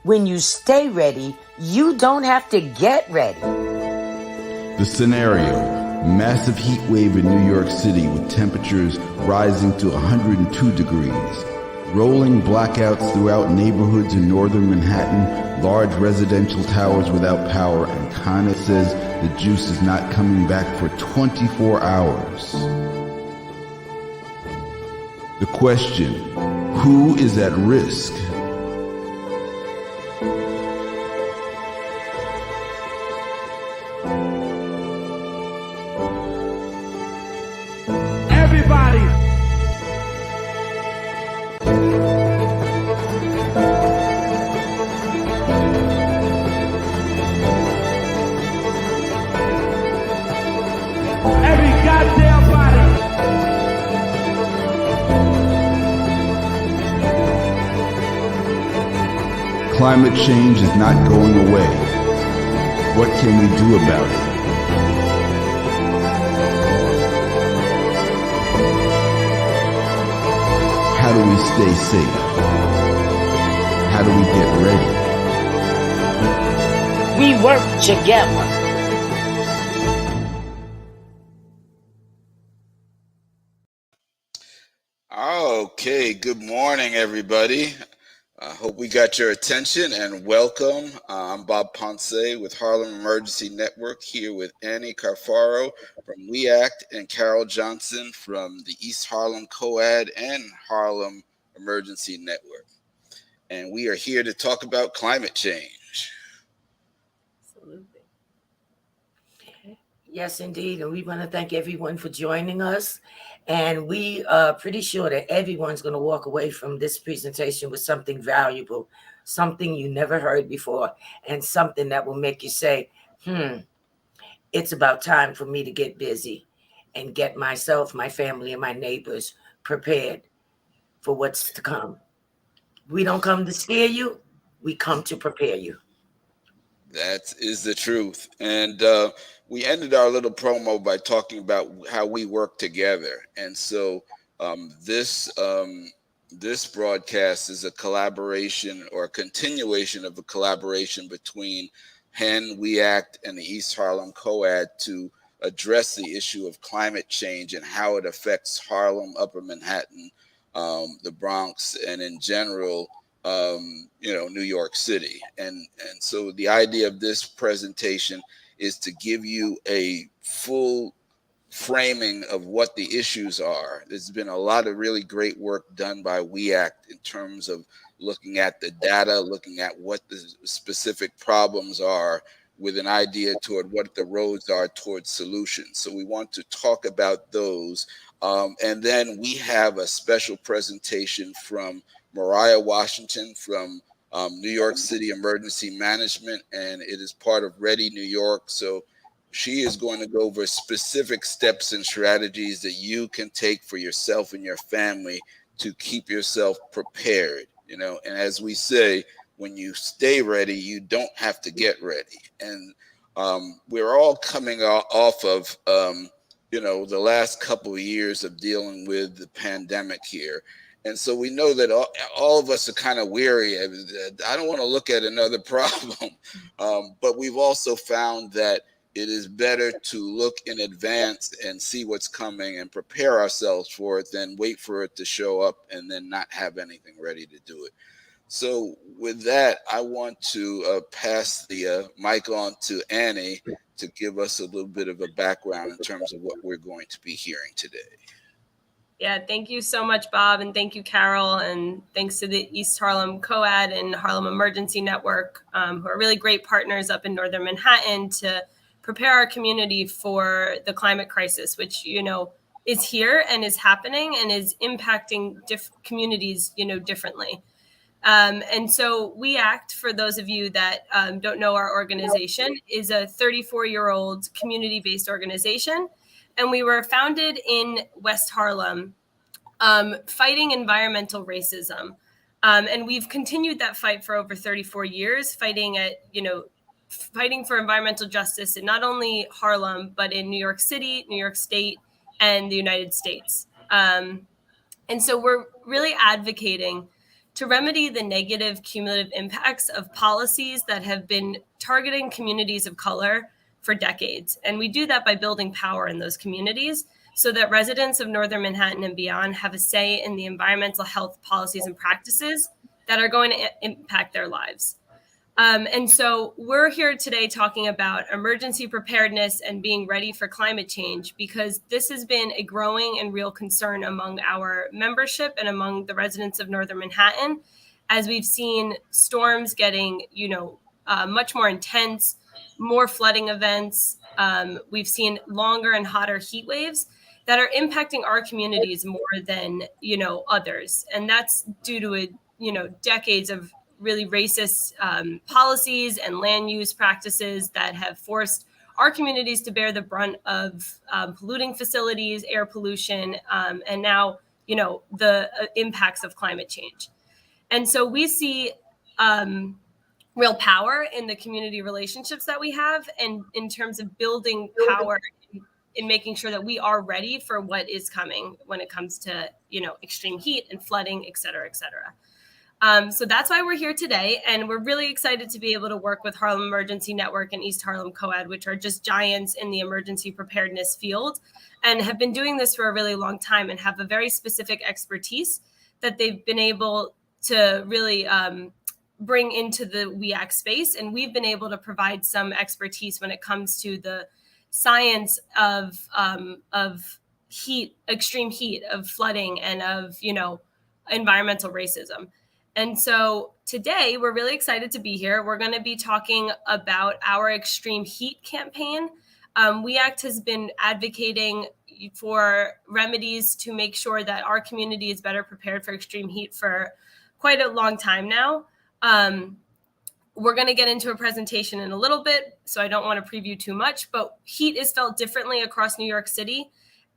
When you stay ready, you don't have to get ready. The scenario: massive heat wave in New York City with temperatures rising to 102 degrees. Rolling blackouts throughout neighborhoods in northern Manhattan, large residential towers without power, and Con Ed says the juice is not coming back for 24 hours. The question: who is at risk? Climate change is not going away. What can we do about it? How do we stay safe? How do we get ready? We work together. Okay, good morning, everybody. I hope we got your attention and welcome. I'm Bob Ponce with Harlem Emergency Network, here with Annie Carfaro from We Act and Carol Johnson from the East Harlem COAD and Harlem Emergency Network. And we are here to talk about climate change. Absolutely. Yes, indeed. And we want to thank everyone for joining us. And we are pretty sure that everyone's going to walk away from this presentation with something valuable, something you never heard before, and something that will make you say, it's about time for me to get busy and get myself, my family, and my neighbors prepared for what's to come. We don't come to scare you. We come to prepare you. That is the truth. And we ended our little promo by talking about how we work together. And so this broadcast is a collaboration or a continuation of a collaboration between HEN, We Act, and the East Harlem COAD to address the issue of climate change and how it affects Harlem, Upper Manhattan, the Bronx, and in general, New York City. And so the idea of this presentation is to give you a full framing of what the issues are. There's been a lot of really great work done by We Act in terms of looking at the data, looking at what the specific problems are with an idea toward what the roads are towards solutions. So we want to talk about those. And then we have a special presentation from Mariah Washington from New York City Emergency Management, and it is part of Ready New York. So she is going to go over specific steps and strategies that you can take for yourself and your family to keep yourself prepared. And as we say, when you stay ready, you don't have to get ready. And we're all coming off of, the last couple of years of dealing with the pandemic here. And so we know that all of us are kind of weary. I don't want to look at another problem. But we've also found that it is better to look in advance and see what's coming and prepare ourselves for it than wait for it to show up and then not have anything ready to do it. So with that, I want to pass the mic on to Annie to give us a little bit of a background in terms of what we're going to be hearing today. Yeah, thank you so much, Bob, and thank you, Carol, and thanks to the East Harlem COAD and Harlem Emergency Network, who are really great partners up in northern Manhattan to prepare our community for the climate crisis, which, is here and is happening and is impacting communities, differently. And so We Act, for those of you that don't know our organization, is a 34-year-old community-based organization. And we were founded in West Harlem, fighting environmental racism. And we've continued that fight for over 34 years, fighting for environmental justice in not only Harlem, but in New York City, New York State, and the United States. And so we're really advocating to remedy the negative cumulative impacts of policies that have been targeting communities of color for decades. And we do that by building power in those communities so that residents of Northern Manhattan and beyond have a say in the environmental health policies and practices that are going to impact their lives. And so we're here today talking about emergency preparedness and being ready for climate change, because this has been a growing and real concern among our membership and among the residents of Northern Manhattan, as we've seen storms getting, much more intense, more flooding events. We've seen longer and hotter heat waves that are impacting our communities more than, others. And that's due to decades of really racist policies and land use practices that have forced our communities to bear the brunt of polluting facilities, air pollution, and now, the impacts of climate change. And so we see real power in the community relationships that we have, and in terms of building power in making sure that we are ready for what is coming when it comes to, extreme heat and flooding, et cetera, et cetera. So that's why we're here today. And we're really excited to be able to work with Harlem Emergency Network and East Harlem COAD, which are just giants in the emergency preparedness field and have been doing this for a really long time and have a very specific expertise that they've been able to really bring into the WEAC space. And we've been able to provide some expertise when it comes to the science of heat, extreme heat, of flooding, and of, environmental racism. And so today we're really excited to be here. We're going to be talking about our extreme heat campaign. WEACT has been advocating for remedies to make sure that our community is better prepared for extreme heat for quite a long time now. We're going to get into a presentation in a little bit, so I don't want to preview too much, but heat is felt differently across New York City.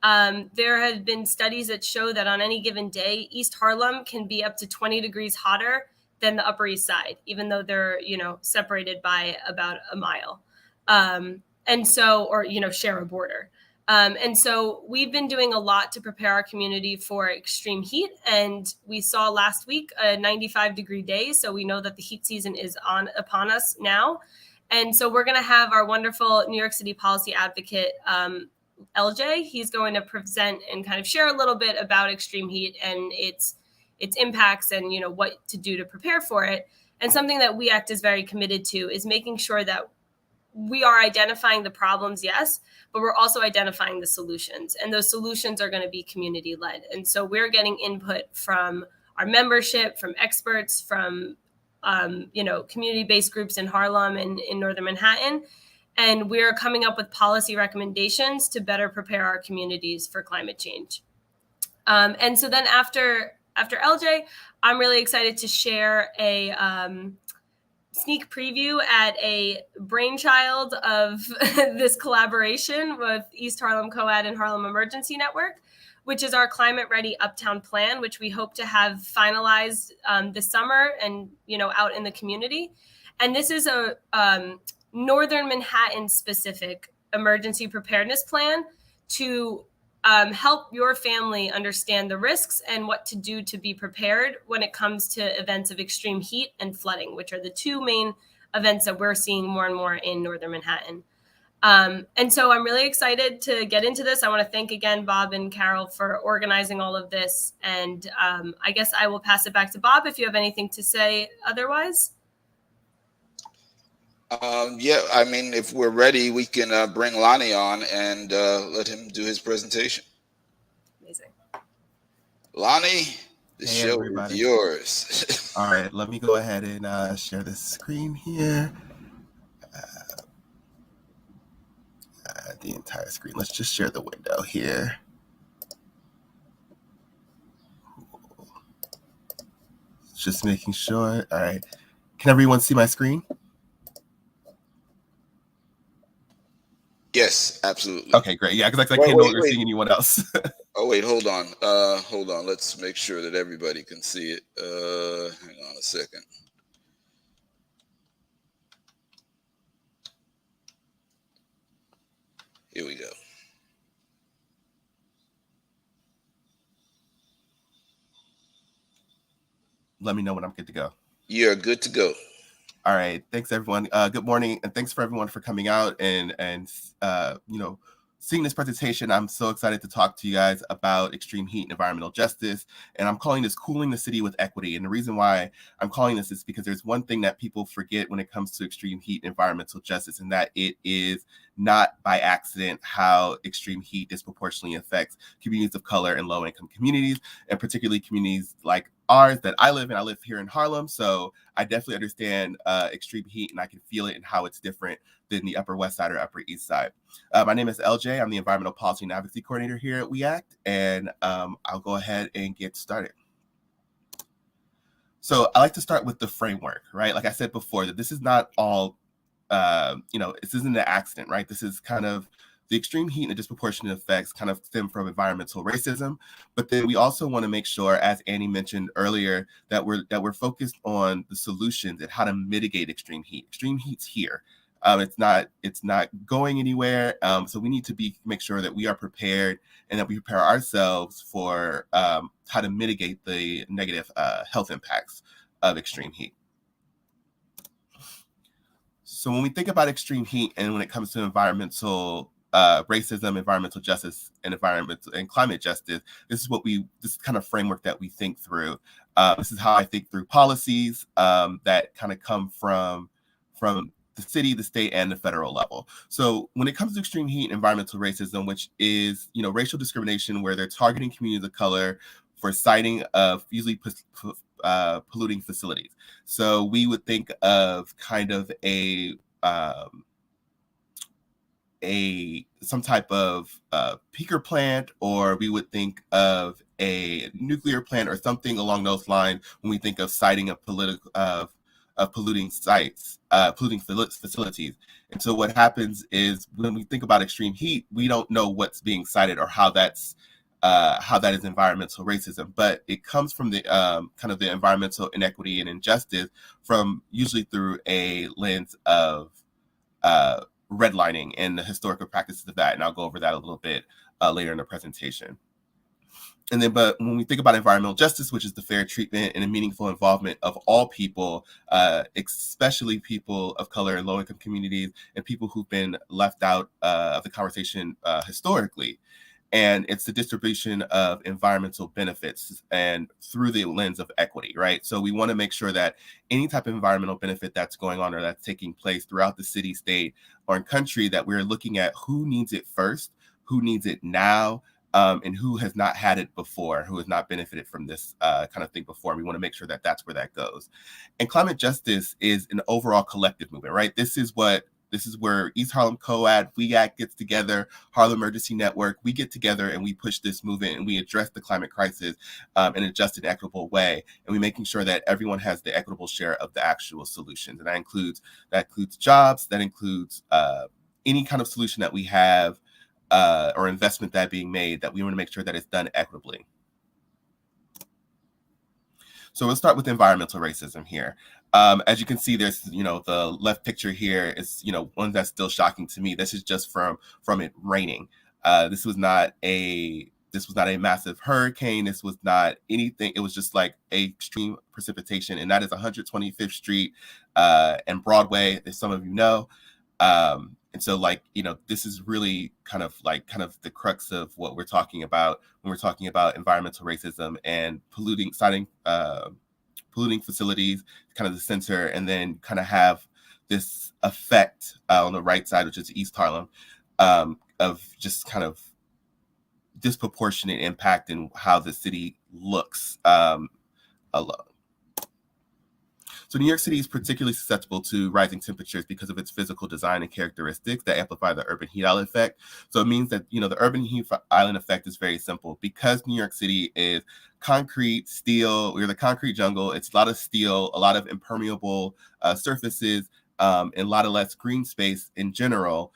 There have been studies that show that on any given day, East Harlem can be up to 20 degrees hotter than the Upper East Side, even though they're, separated by about a mile. And so, or, share a border. And so we've been doing a lot to prepare our community for extreme heat. And we saw last week a 95-degree day. So we know that the heat season is upon us now. And so we're going to have our wonderful New York City policy advocate, LJ. He's going to present and kind of share a little bit about extreme heat and its impacts and, what to do to prepare for it. And something that WEACT is very committed to is making sure that we are identifying the problems, yes, but we're also identifying the solutions. And those solutions are going to be community led. And so we're getting input from our membership, from experts, from, community-based groups in Harlem and in Northern Manhattan. And we're coming up with policy recommendations to better prepare our communities for climate change. And so then after LJ, I'm really excited to share a sneak preview at a brainchild of this collaboration with East Harlem COAD and Harlem Emergency Network, which is our Climate Ready Uptown Plan, which we hope to have finalized this summer and, out in the community. And this is a Northern Manhattan specific emergency preparedness plan to help your family understand the risks and what to do to be prepared when it comes to events of extreme heat and flooding, which are the two main events that we're seeing more and more in Northern Manhattan. And so I'm really excited to get into this. I want to thank again Bob and Carol for organizing all of this. And I guess I will pass it back to Bob if you have anything to say otherwise. If we're ready, we can bring Lonnie on and let him do his presentation. Amazing. Lonnie, the Hey, show everybody. is yours. All right, let me go ahead and share this screen here. The entire screen. Let's just share the window here. Just making sure. All right. Can everyone see my screen? Yes, absolutely. Okay, great. Yeah, because I can't no longer see anyone else. Oh, wait, hold on. Hold on. Let's make sure that everybody can see it. Hang on a second. Here we go. let me know when I'm good to go. You're good to go. All right. Thanks, everyone. Good morning, and thanks for everyone for coming out and seeing this presentation. I'm so excited to talk to you guys about extreme heat and environmental justice, and I'm calling this Cooling the City with Equity. And the reason why I'm calling this is because there's one thing that people forget when it comes to extreme heat and environmental justice, and that it is not by accident how extreme heat disproportionately affects communities of color and low-income communities, and particularly communities like ours that I live in. I live here in Harlem, so I definitely understand extreme heat, and I can feel it and how it's different than the Upper West Side or Upper East Side. My name is LJ. I'm the Environmental Policy and Advocacy Coordinator here at We Act, and I'll go ahead and get started. So I like to start with the framework, right? Like I said before, that this is not all, this isn't an accident, right? This is kind of the extreme heat and the disproportionate effects kind of stem from environmental racism, but then we also want to make sure, as Annie mentioned earlier, that we're focused on the solutions and how to mitigate extreme heat. Extreme heat's here. It's not going anywhere. So we need to make sure that we are prepared and that we prepare ourselves for how to mitigate the negative health impacts of extreme heat. So when we think about extreme heat and when it comes to environmental racism, environmental justice, and environmental and climate justice, this is kind of framework that we think through. This is how I think through policies that kind of come from the city, the state, and the federal level. So when it comes to extreme heat and environmental racism, which is racial discrimination where they're targeting communities of color for siting of usually polluting facilities. So we would think of kind of some type of peaker plant, or we would think of a nuclear plant or something along those lines when we think of siting of polluting sites, polluting facilities. And so what happens is when we think about extreme heat, we don't know what's being cited or how that is environmental racism, but it comes from the kind of the environmental inequity and injustice from usually through a lens of redlining and the historical practices of that. And I'll go over that a little bit later in the presentation. And then, but when we think about environmental justice, which is the fair treatment and a meaningful involvement of all people, especially people of color and low-income communities and people who've been left out of the conversation historically. And it's the distribution of environmental benefits and through the lens of equity, right? So we want to make sure that any type of environmental benefit that's going on or that's taking place throughout the city, state, or in country, that we're looking at who needs it first, who needs it now, and who has not had it before, who has not benefited from this kind of thing before. We want to make sure that that's where that goes. And climate justice is an overall collective movement, right? This is where East Harlem COAD, We Act gets together, Harlem Emergency Network, we get together and we push this movement and we address the climate crisis in a just and equitable way. And we're making sure that everyone has the equitable share of the actual solutions. And that includes jobs, that includes any kind of solution that we have or investment that being made, that we want to make sure that it's done equitably. So we'll start with environmental racism here. As you can see, there's, the left picture here is, one that's still shocking to me. This is just from it raining. This was not a massive hurricane. This was not anything. It was just like extreme precipitation. And that is 125th Street and Broadway, as some of you know. And so this is really kind of the crux of what we're talking about when we're talking about environmental racism and polluting facilities, kind of the center, and then kind of have this effect on the right side, which is East Harlem, of just kind of disproportionate impact in how the city looks alone. So New York City is particularly susceptible to rising temperatures because of its physical design and characteristics that amplify the urban heat island effect. So it means that, the urban heat island effect is very simple. Because New York City is concrete, steel, we're the concrete jungle. It's a lot of steel, a lot of impermeable surfaces, and a lot of less green space in general.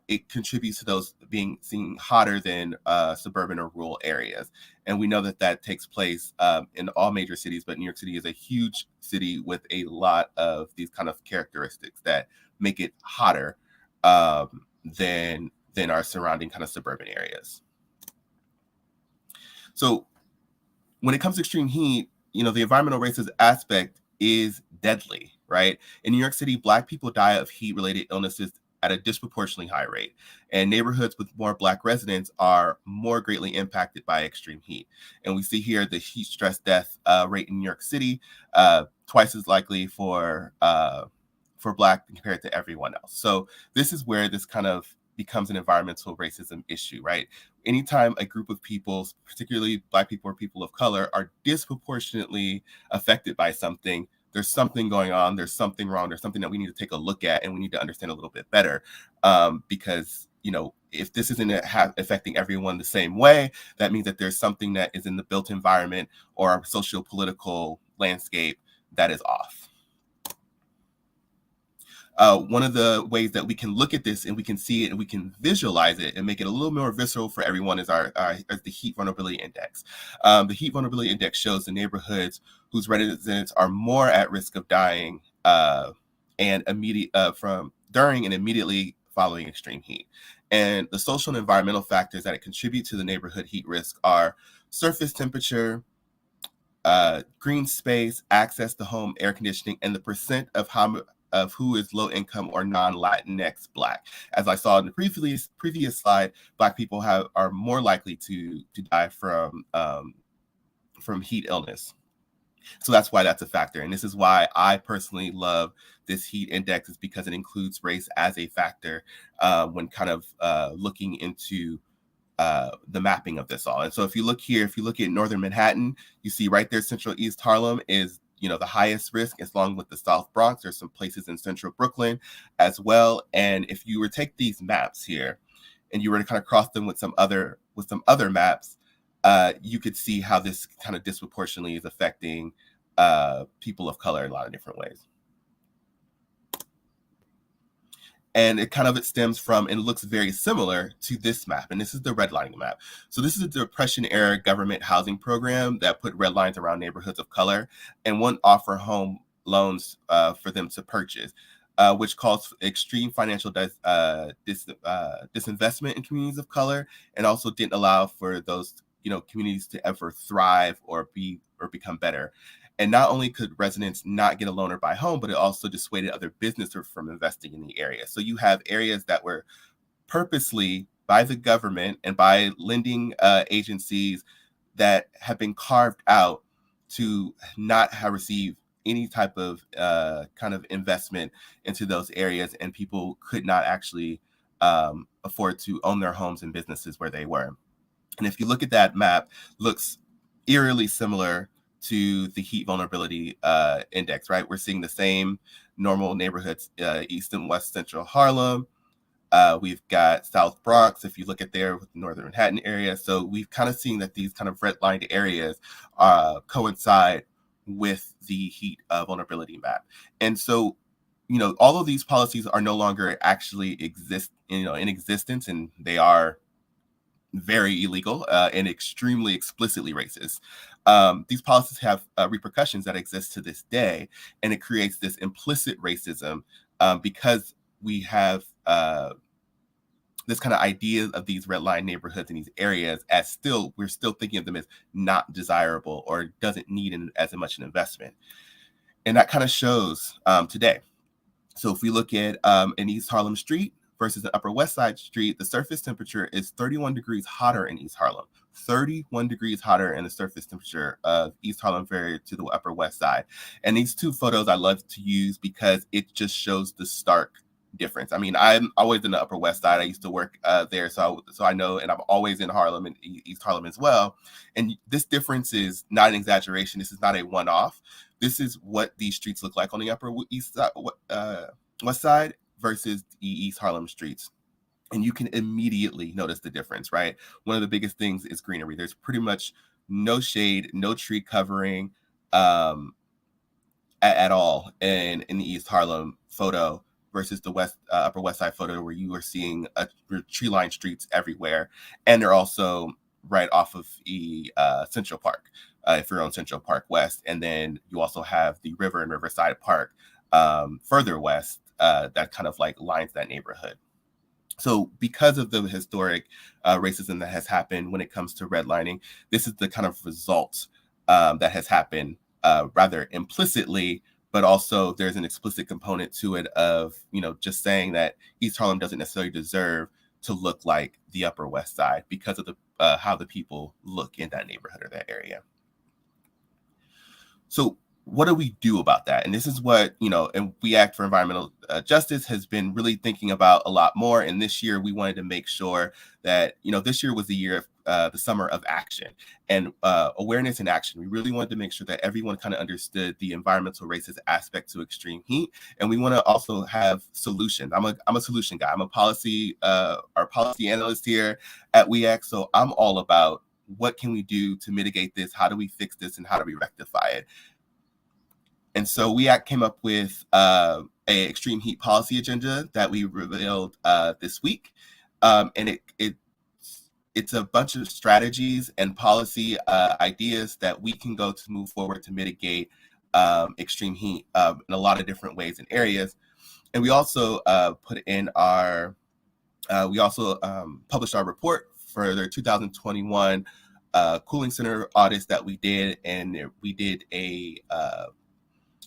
It contributes to those being seen hotter than suburban or rural areas. And we know that takes place in all major cities, but New York City is a huge city with a lot of these kind of characteristics that make it hotter than our surrounding kind of suburban areas. So when it comes to extreme heat, the environmental racist aspect is deadly, right? In New York City, Black people die of heat-related illnesses at a disproportionately high rate, and neighborhoods with more Black residents are more greatly impacted by extreme heat. And we see here the heat stress death rate in New York City, twice as likely for Black compared to everyone else. So this is where this kind of becomes an environmental racism issue, right? Anytime a group of people, particularly Black people or people of color, are disproportionately affected by something, there's something going on, there's something wrong, there's something that we need to take a look at, and we need to understand a little bit better. Because, if this isn't affecting everyone the same way, that means that there's something that is in the built environment or our socio-political landscape that is off. One of the ways that we can look at this and we can see it and we can visualize it and make it a little more visceral for everyone is the heat vulnerability index. The heat vulnerability index shows the neighborhoods whose residents are more at risk of dying during and immediately following extreme heat. And the social and environmental factors that contribute to the neighborhood heat risk are surface temperature, green space, access to home air conditioning, and the percent of who is low income or non-Latinx Black. As I saw in the previous slide, Black people are more likely to die from heat illness. So that's why that's a factor. And this is why I personally love this heat index, is because it includes race as a factor when kind of looking into the mapping of this all. And so if you look here, if you look at Northern Manhattan, you see right there, Central East Harlem is the highest risk, along with the South Bronx. There's some places in Central Brooklyn as well. And if you were to take these maps here and you were to kind of cross them with some other maps, you could see how this kind of disproportionately is affecting people of color in a lot of different ways. And it stems from, and looks very similar to this map. And this is the redlining map. So this is a Depression-era government housing program that put red lines around neighborhoods of color and wouldn't offer home loans for them to purchase, which calls for extreme financial disinvestment in communities of color, and also didn't allow for those communities to ever thrive or become better. And not only could residents not get a loan or buy home, but it also dissuaded other businesses from investing in the area. So you have areas that were purposely by the government and by lending agencies that have been carved out to not receive any type of kind of investment into those areas, and people could not actually afford to own their homes and businesses where they were. And if you look at that map, looks eerily similar to the heat vulnerability index, right? We're seeing the same normal neighborhoods, East and West Central Harlem. We've got South Bronx, if you look at there with the Northern Manhattan area. So we've kind of seen that these kind of redlined areas coincide with the heat vulnerability map. And so, all of these policies are no longer actually in existence, and they are very illegal and extremely explicitly racist. These policies have repercussions that exist to this day, and it creates this implicit racism because we have this kind of idea of these red line neighborhoods and these areas as we're still thinking of them as not desirable or doesn't need as much an investment. And that kind of shows today. So if we look at an East Harlem street versus the Upper West Side street, the surface temperature is 31 degrees hotter in East Harlem. 31 degrees hotter in the surface temperature of East Harlem compared to the Upper West Side. And these two photos I love to use because it just shows the stark difference. I mean, I'm always in the Upper West Side. I used to work there, so I know, and I'm always in Harlem and East Harlem as well. And this difference is not an exaggeration. This is not a one-off. This is what these streets look like on the Upper West Side versus the East Harlem streets. And you can immediately notice the difference, right? One of the biggest things is greenery. There's pretty much no shade, no tree covering at all in the East Harlem photo versus the Upper West Side photo, where you are seeing tree-lined streets everywhere. And they're also right off of Central Park, if you're on Central Park West. And then you also have the river and Riverside Park further west that kind of like lines that neighborhood. So because of the historic racism that has happened when it comes to redlining, this is the kind of result that has happened rather implicitly, but also there's an explicit component to it of, just saying that East Harlem doesn't necessarily deserve to look like the Upper West Side because of the how the people look in that neighborhood or that area. So what do we do about that? And this is what, and We Act for Environmental Justice has been really thinking about a lot more. And this year we wanted to make sure that, this year was the year of the summer of action and awareness and action. We really wanted to make sure that everyone kind of understood the environmental racist aspect to extreme heat. And we want to also have solutions. I'm a solution guy. I'm our policy analyst here at We Act. So I'm all about what can we do to mitigate this? How do we fix this? And how do we rectify it? And so We Act came up with a extreme heat policy agenda that we revealed this week. And it's a bunch of strategies and policy ideas that we can go to move forward to mitigate extreme heat in a lot of different ways and areas. And we also published our report for their 2021 cooling center audits that we did. And we did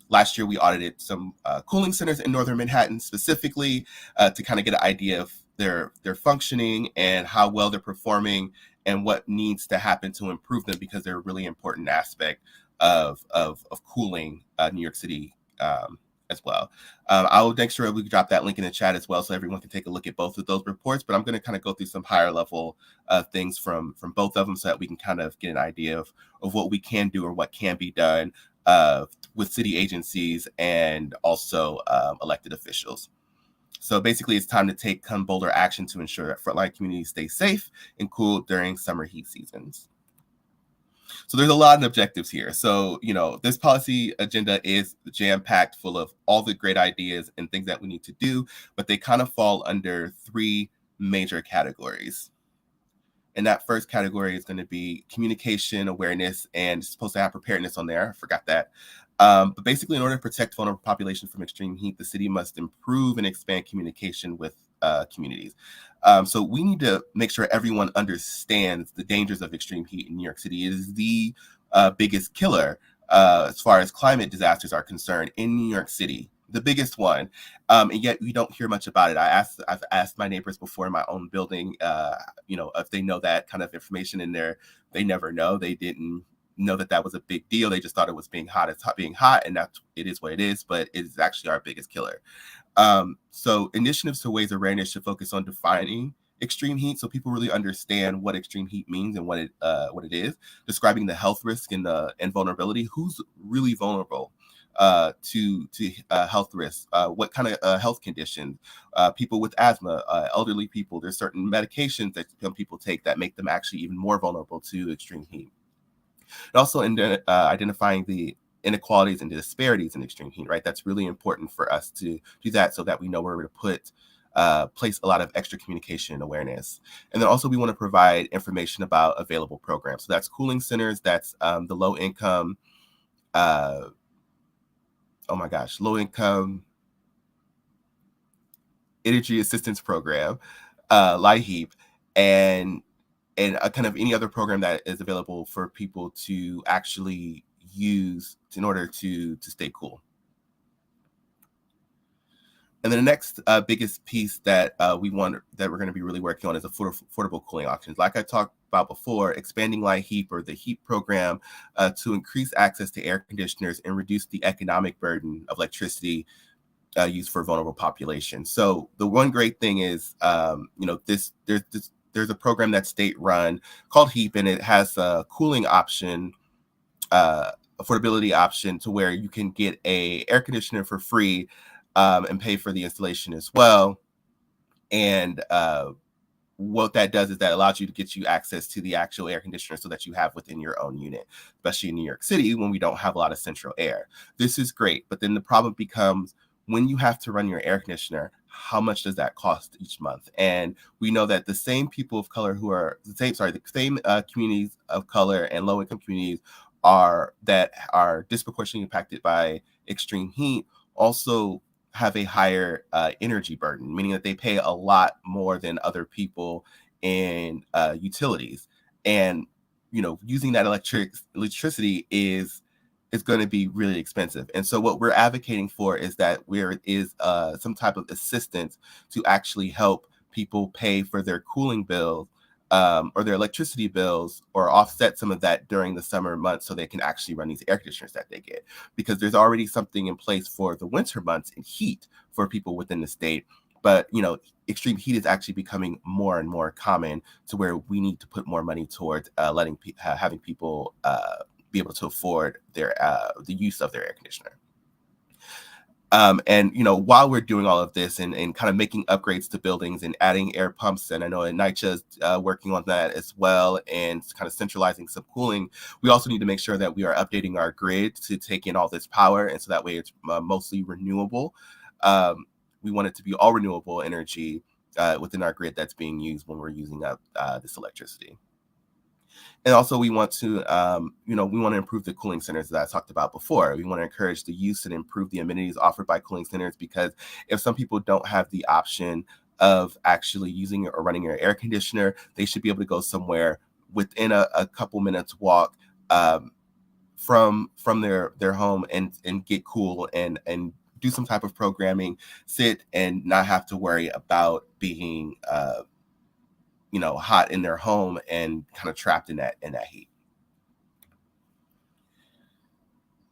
last year we audited some cooling centers in Northern Manhattan specifically to kind of get an idea of their functioning and how well they're performing and what needs to happen to improve them, because they're a really important aspect of cooling New York City as well. I will make sure we drop that link in the chat as well so everyone can take a look at both of those reports, but I'm going to kind of go through some higher level things from both of them so that we can kind of get an idea of what we can do or what can be done with city agencies and also elected officials. So basically, it's time to take bolder action to ensure that frontline communities stay safe and cool during summer heat seasons. So there's a lot of objectives here. So, this policy agenda is jam-packed full of all the great ideas and things that we need to do, but they kind of fall under three major categories. And that first category is going to be communication, awareness, and it's supposed to have preparedness on there. I forgot that. But basically, in order to protect vulnerable populations from extreme heat, the city must improve and expand communication with communities. So we need to make sure everyone understands the dangers of extreme heat in New York City. It is the biggest killer as far as climate disasters are concerned in New York City. The biggest one, and yet we don't hear much about it. I've asked my neighbors before in my own building, if they know that kind of information in there. They never know. They didn't know that was a big deal. They just thought it was being hot. It's being hot, and it is what it is. But it is actually our biggest killer. So initiatives to raise awareness should focus on defining extreme heat, so people really understand what extreme heat means and what it is. Describing the health risk and vulnerability. Who's really vulnerable to health risks, what kind of health conditions, people with asthma, elderly people. There's certain medications that some people take that make them actually even more vulnerable to extreme heat. And also identifying the inequalities and the disparities in extreme heat, right? That's really important for us to do that so that we know where to place a lot of extra communication and awareness. And then also we want to provide information about available programs. So that's cooling centers, that's the low income energy assistance program, LIHEAP, and kind of any other program that is available for people to actually use in order to stay cool. And then the next biggest piece that we're going to be really working on is affordable cooling options. Like I talked about before, expanding LIHEAP or the HEAP program to increase access to air conditioners and reduce the economic burden of electricity used for vulnerable populations. So the one great thing is, there's a program that's state run called HEAP, and it has a cooling option, affordability option, to where you can get a air conditioner for free and pay for the installation as well. And what that does is that allows you to get you access to the actual air conditioner so that you have within your own unit, especially in New York City when we don't have a lot of central air. This is great, but then the problem becomes when you have to run your air conditioner, how much does that cost each month? And we know that the same people of color the same communities of color and low-income communities that are disproportionately impacted by extreme heat also have a higher energy burden, meaning that they pay a lot more than other people in utilities. And, using that electricity is is going to be really expensive. And so what we're advocating for is that there is some type of assistance to actually help people pay for their cooling bills or their electricity bills, or offset some of that during the summer months so they can actually run these air conditioners that they get. Because there's already something in place for the winter months in heat for people within the state. But, extreme heat is actually becoming more and more common, to where we need to put more money towards having people be able to afford their the use of their air conditioner. And while we're doing all of this and kind of making upgrades to buildings and adding air pumps, and I know NYCHA's working on that as well, and kind of centralizing some cooling, we also need to make sure that we are updating our grid to take in all this power, and so that way it's mostly renewable. We want it to be all renewable energy within our grid that's being used when we're using up this electricity. And also we want to, we want to improve the cooling centers that I talked about before. We want to encourage the use and improve the amenities offered by cooling centers, because if some people don't have the option of actually using or running your air conditioner, they should be able to go somewhere within a couple minutes walk from their home and get cool and do some type of programming, sit and not have to worry about being hot in their home and kind of trapped in that heat.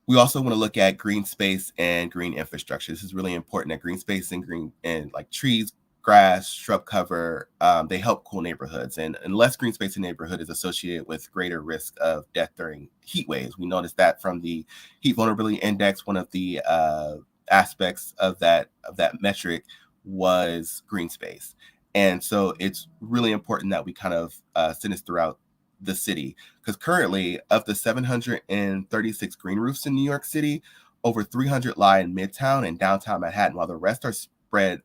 We also want to look at green space and green infrastructure. This is really important. That green space and green and like trees, grass, shrub cover, they help cool neighborhoods. And less green space in neighborhood is associated with greater risk of death during heat waves. We noticed that from the heat vulnerability index. One of the aspects of that metric was green space. And so it's really important that we kind of send this throughout the city, because currently of the 736 green roofs in New York City, over 300 lie in Midtown and downtown Manhattan, while the rest are spread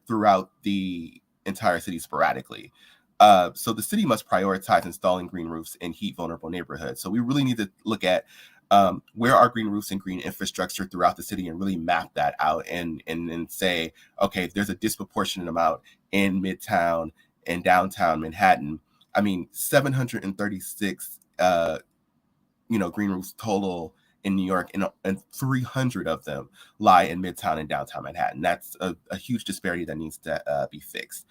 throughout the entire city sporadically. So the city must prioritize installing green roofs in heat vulnerable neighborhoods. So we really need to look at where are green roofs and green infrastructure throughout the city, and really map that out and say, okay, there's a disproportionate amount in Midtown and downtown Manhattan. I mean, 736 green roofs total in New York, and 300 of them lie in Midtown and downtown Manhattan. That's a huge disparity that needs to be fixed.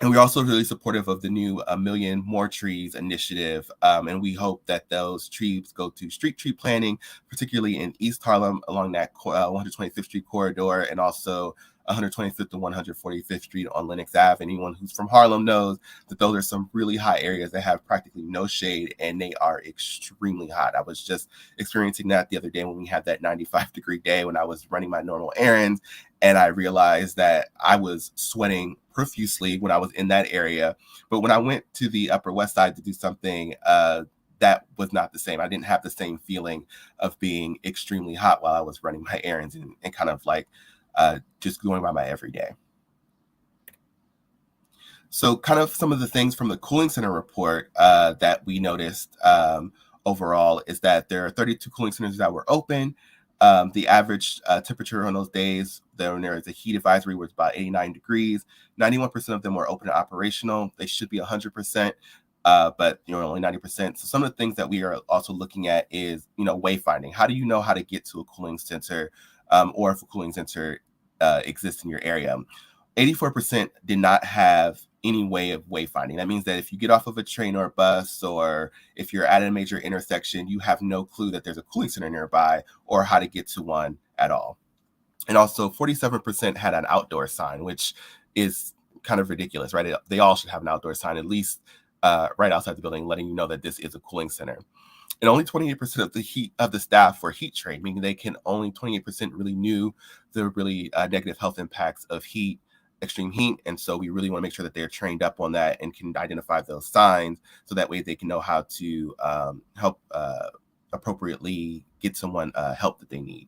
And we're also really supportive of the new A Million More Trees initiative. And we hope that those trees go to street tree planting, particularly in East Harlem along that 125th Street corridor, and also 125th to 145th Street on Lenox Ave. Anyone who's from Harlem knows that those are some really hot areas that have practically no shade, and they are extremely hot. I was just experiencing that the other day when we had that 95-degree day when I was running my normal errands, and I realized that I was sweating profusely when I was in that area. But when I went to the Upper West Side to do something, that was not the same. I didn't have the same feeling of being extremely hot while I was running my errands and kind of like just going by my everyday. So kind of some of the things from the cooling center report that we noticed overall is that there are 32 cooling centers that were open. The average temperature on those days, there is a heat advisory, was about 89 degrees. 91% of them were open and operational. They should be 100%, but only 90%. So some of the things that we are also looking at is wayfinding. How do you know how to get to a cooling center, or if a cooling center exists in your area? 84% did not have any way of wayfinding. That means that if you get off of a train or a bus, or if you're at a major intersection, you have no clue that there's a cooling center nearby or how to get to one at all. And also 47% had an outdoor sign, which is kind of ridiculous, right? They all should have an outdoor sign, at least right outside the building, letting you know that this is a cooling center. And only 28% of the staff were heat trained, meaning they can only 28% really knew the really negative health impacts of extreme heat. And so we really want to make sure that they're trained up on that and can identify those signs, so that way they can know how to help appropriately get someone help that they need.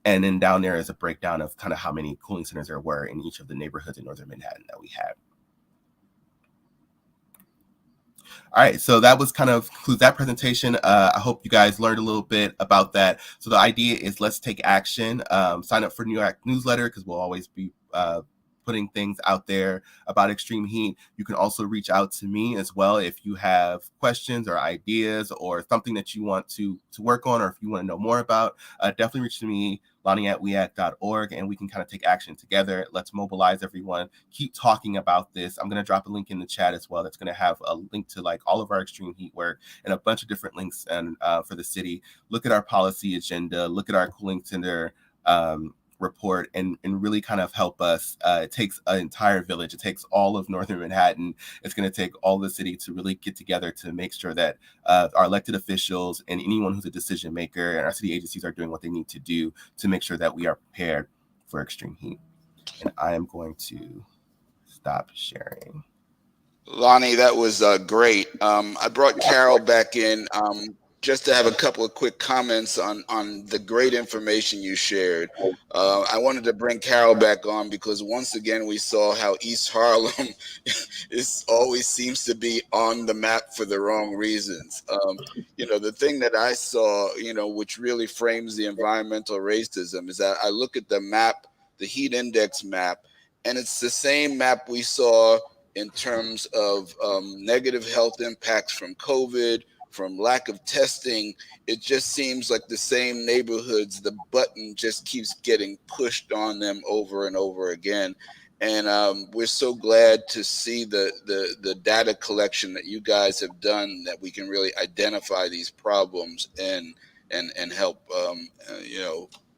And then down there is a breakdown of kind of how many cooling centers there were in each of the neighborhoods in Northern Manhattan that we had. All right, so that was kind of concludes that presentation. I hope you guys learned a little bit about that. So the idea is, let's take action. Sign up for New York newsletter, because we'll always be putting things out there about extreme heat. You can also reach out to me as well if you have questions or ideas or something that you want to work on, or if you want to know more about. Definitely reach to me, Lonnie@weact.org, and we can kind of take action together. Let's mobilize everyone. Keep talking about this. I'm going to drop a link in the chat as well. That's going to have a link to like all of our extreme heat work and a bunch of different links and for the city. Look at our policy agenda. Look at our cooling center report and really kind of help us. It takes an entire village. It takes all of Northern Manhattan. It's going to take all the city to really get together to make sure that our elected officials and anyone who's a decision maker and our city agencies are doing what they need to do to make sure that we are prepared for extreme heat. And I am going to stop sharing. Lonnie, that was great. I brought Carol back in just to have a couple of quick comments on the great information you shared. I wanted to bring Carol back on because once again we saw how East Harlem always seems to be on the map for the wrong reasons. The thing that I saw, which really frames the environmental racism is that I look at the map, the heat index map, and it's the same map we saw in terms of negative health impacts from COVID, from lack of testing. It just seems like the same neighborhoods, the button just keeps getting pushed on them over and over again. And we're so glad to see the data collection that you guys have done, that we can really identify these problems and help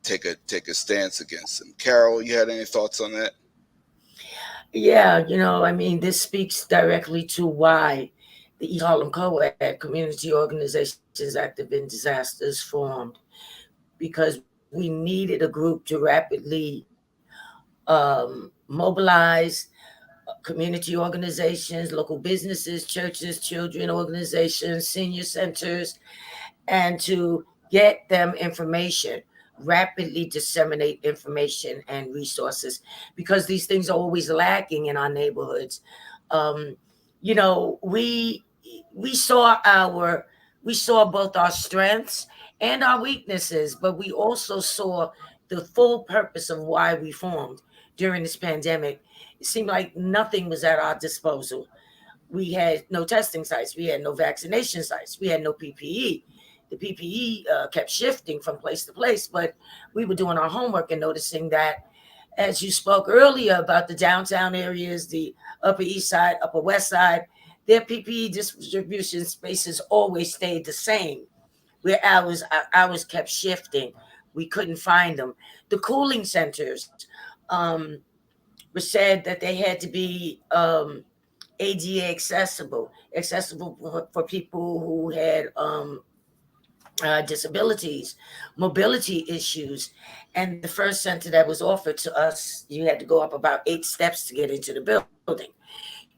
take a stance against them. Carol, you had any thoughts on that? Yeah, this speaks directly to why the East Harlem COAD, Community Organizations Active in Disasters, formed, because we needed a group to rapidly mobilize community organizations, local businesses, churches, children organizations, senior centers, and to get them information, rapidly disseminate information and resources, because these things are always lacking in our neighborhoods. We saw both our strengths and our weaknesses, but we also saw the full purpose of why we formed during this pandemic. It seemed like nothing was at our disposal. We had no testing sites. We had no vaccination sites. We had no PPE. The PPE kept shifting from place to place, but we were doing our homework and noticing that, as you spoke earlier about the downtown areas, the Upper East Side, Upper West Side, their PPE distribution spaces always stayed the same, where ours kept shifting. We couldn't find them. The cooling centers were said that they had to be ADA accessible for people who had disabilities, mobility issues. And the first center that was offered to us, you had to go up about 8 steps to get into the building.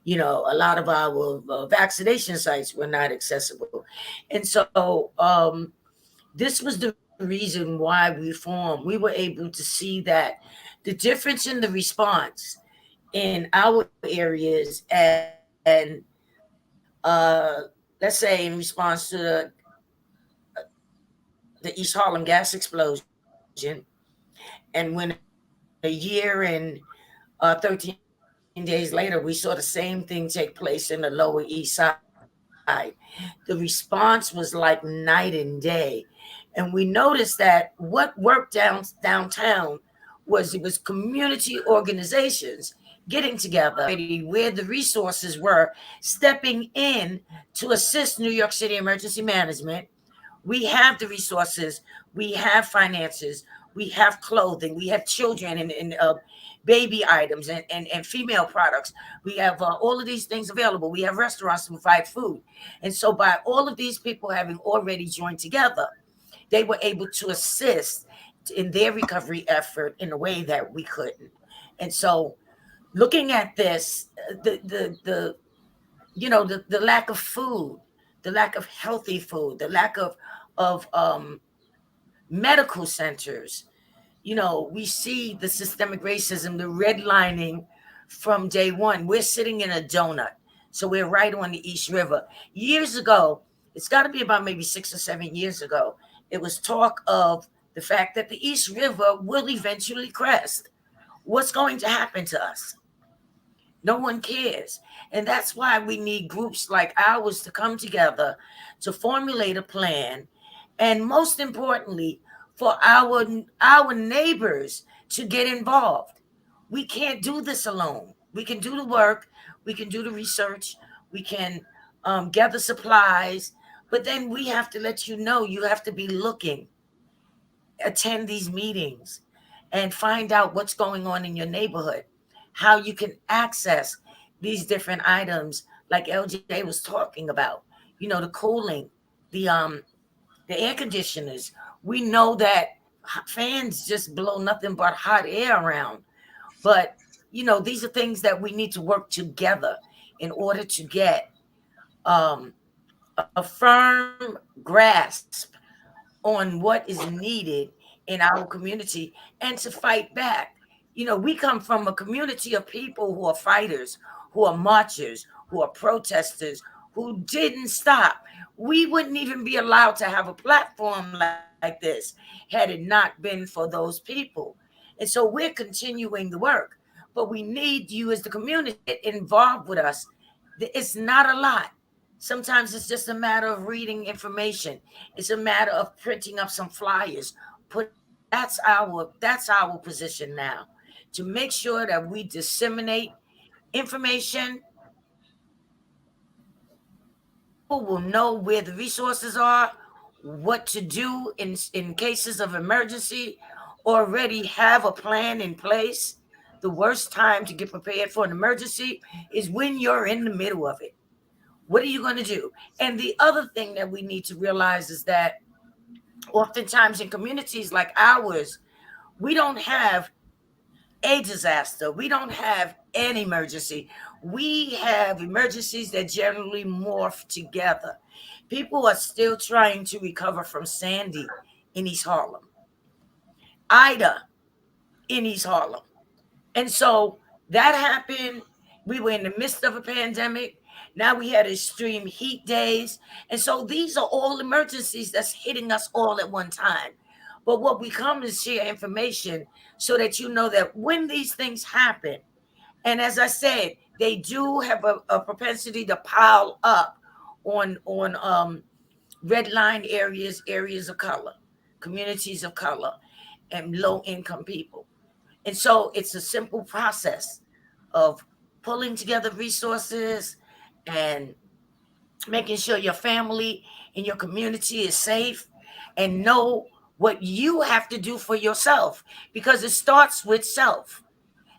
A lot of our vaccination sites were not accessible. And so this was the reason why we formed. We were able to see that the difference in the response in our areas and let's say in response to the East Harlem gas explosion, and when a year and 13 days later, we saw the same thing take place in the Lower East Side. The response was like night and day. And we noticed that what worked downtown was community organizations getting together where the resources were, stepping in to assist New York City Emergency Management. We have the resources, we have finances, we have clothing, we have children and baby items and female products. We have all of these things available. We have restaurants to provide food. And so by all of these people having already joined together, they were able to assist in their recovery effort in a way that we couldn't. And so looking at this, the lack of food, the lack of healthy food, the lack of medical centers, we see the systemic racism, the redlining from day one. We're sitting in a donut, so we're right on the East River. Years ago, it's got to be about maybe 6 or 7 years ago, it was talk of the fact that the East River will eventually crest. What's going to happen to us? No one cares. And that's why we need groups like ours to come together to formulate a plan. And most importantly, for our neighbors to get involved. We can't do this alone. We can do the work, we can do the research, we can gather supplies, but then we have to let you know you have to be looking, attend these meetings, and find out what's going on in your neighborhood, how you can access these different items like LJ was talking about. The cooling, the air conditioners. We know that fans just blow nothing but hot air around, but these are things that we need to work together in order to get um, a firm grasp on what is needed in our community and to fight back. We come from a community of people who are fighters, who are marchers, who are protesters, who didn't stop. We wouldn't even be allowed to have a platform like this had it not been for those people. And so we're continuing the work, but we need you as the community involved with us. It's not a lot. Sometimes it's just a matter of reading information. It's a matter of printing up some flyers. That's our position now, to make sure that we disseminate information. People will know where the resources are, what to do in cases of emergency, already have a plan in place. The worst time to get prepared for an emergency is when you're in the middle of it. What are you going to do? And the other thing that we need to realize is that oftentimes in communities like ours, we don't have a disaster. We don't have an emergency. We have emergencies that generally morph together. People are still trying to recover from Sandy in East Harlem, Ida in East Harlem. And so that happened. We were in the midst of a pandemic. Now we had extreme heat days. And so these are all emergencies that's hitting us all at one time. But what we come is share information so that you know that when these things happen, and as I said, they do have a propensity to pile up on red line areas, areas of color, communities of color, and low income people. And so it's a simple process of pulling together resources and making sure your family and your community is safe, and know what you have to do for yourself, because it starts with self.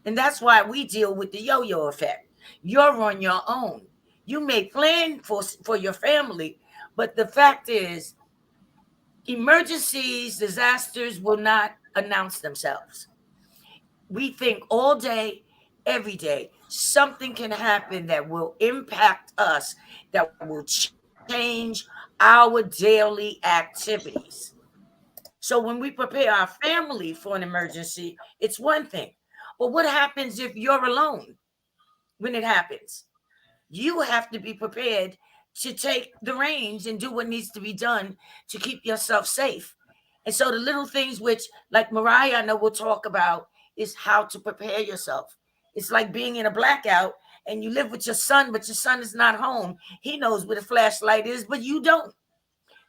And that's why we deal with the yo-yo effect. You're on your own. You may plan for your family, but the fact is emergencies, disasters will not announce themselves. We think all day, every day, something can happen that will impact us, that will change our daily activities. So when we prepare our family for an emergency, it's one thing. But what happens if you're alone when it happens? You have to be prepared to take the reins and do what needs to be done to keep yourself safe. And so the little things which, like Mariah, I know we'll talk about, is how to prepare yourself. It's like being in a blackout and you live with your son, but your son is not home. He knows where the flashlight is, but you don't.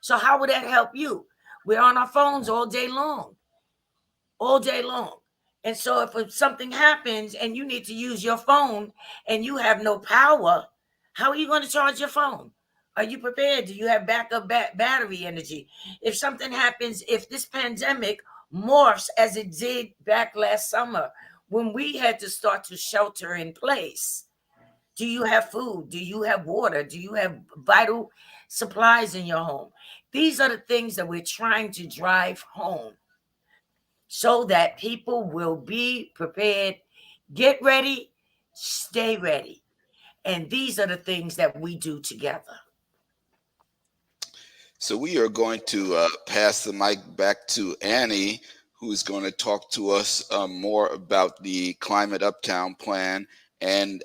So how would that help you? We're on our phones all day long, all day long. And so if something happens and you need to use your phone and you have no power, how are you going to charge your phone? Are you prepared? Do you have backup battery energy? If something happens, if this pandemic morphs as it did back last summer when we had to start to shelter in place, do you have food? Do you have water? Do you have vital supplies in your home? These are the things that we're trying to drive home so that people will be prepared. Get ready, stay ready. And these are the things that we do together. So we are going to pass the mic back to Annie, who is going to talk to us more about the Climate Uptown plan. And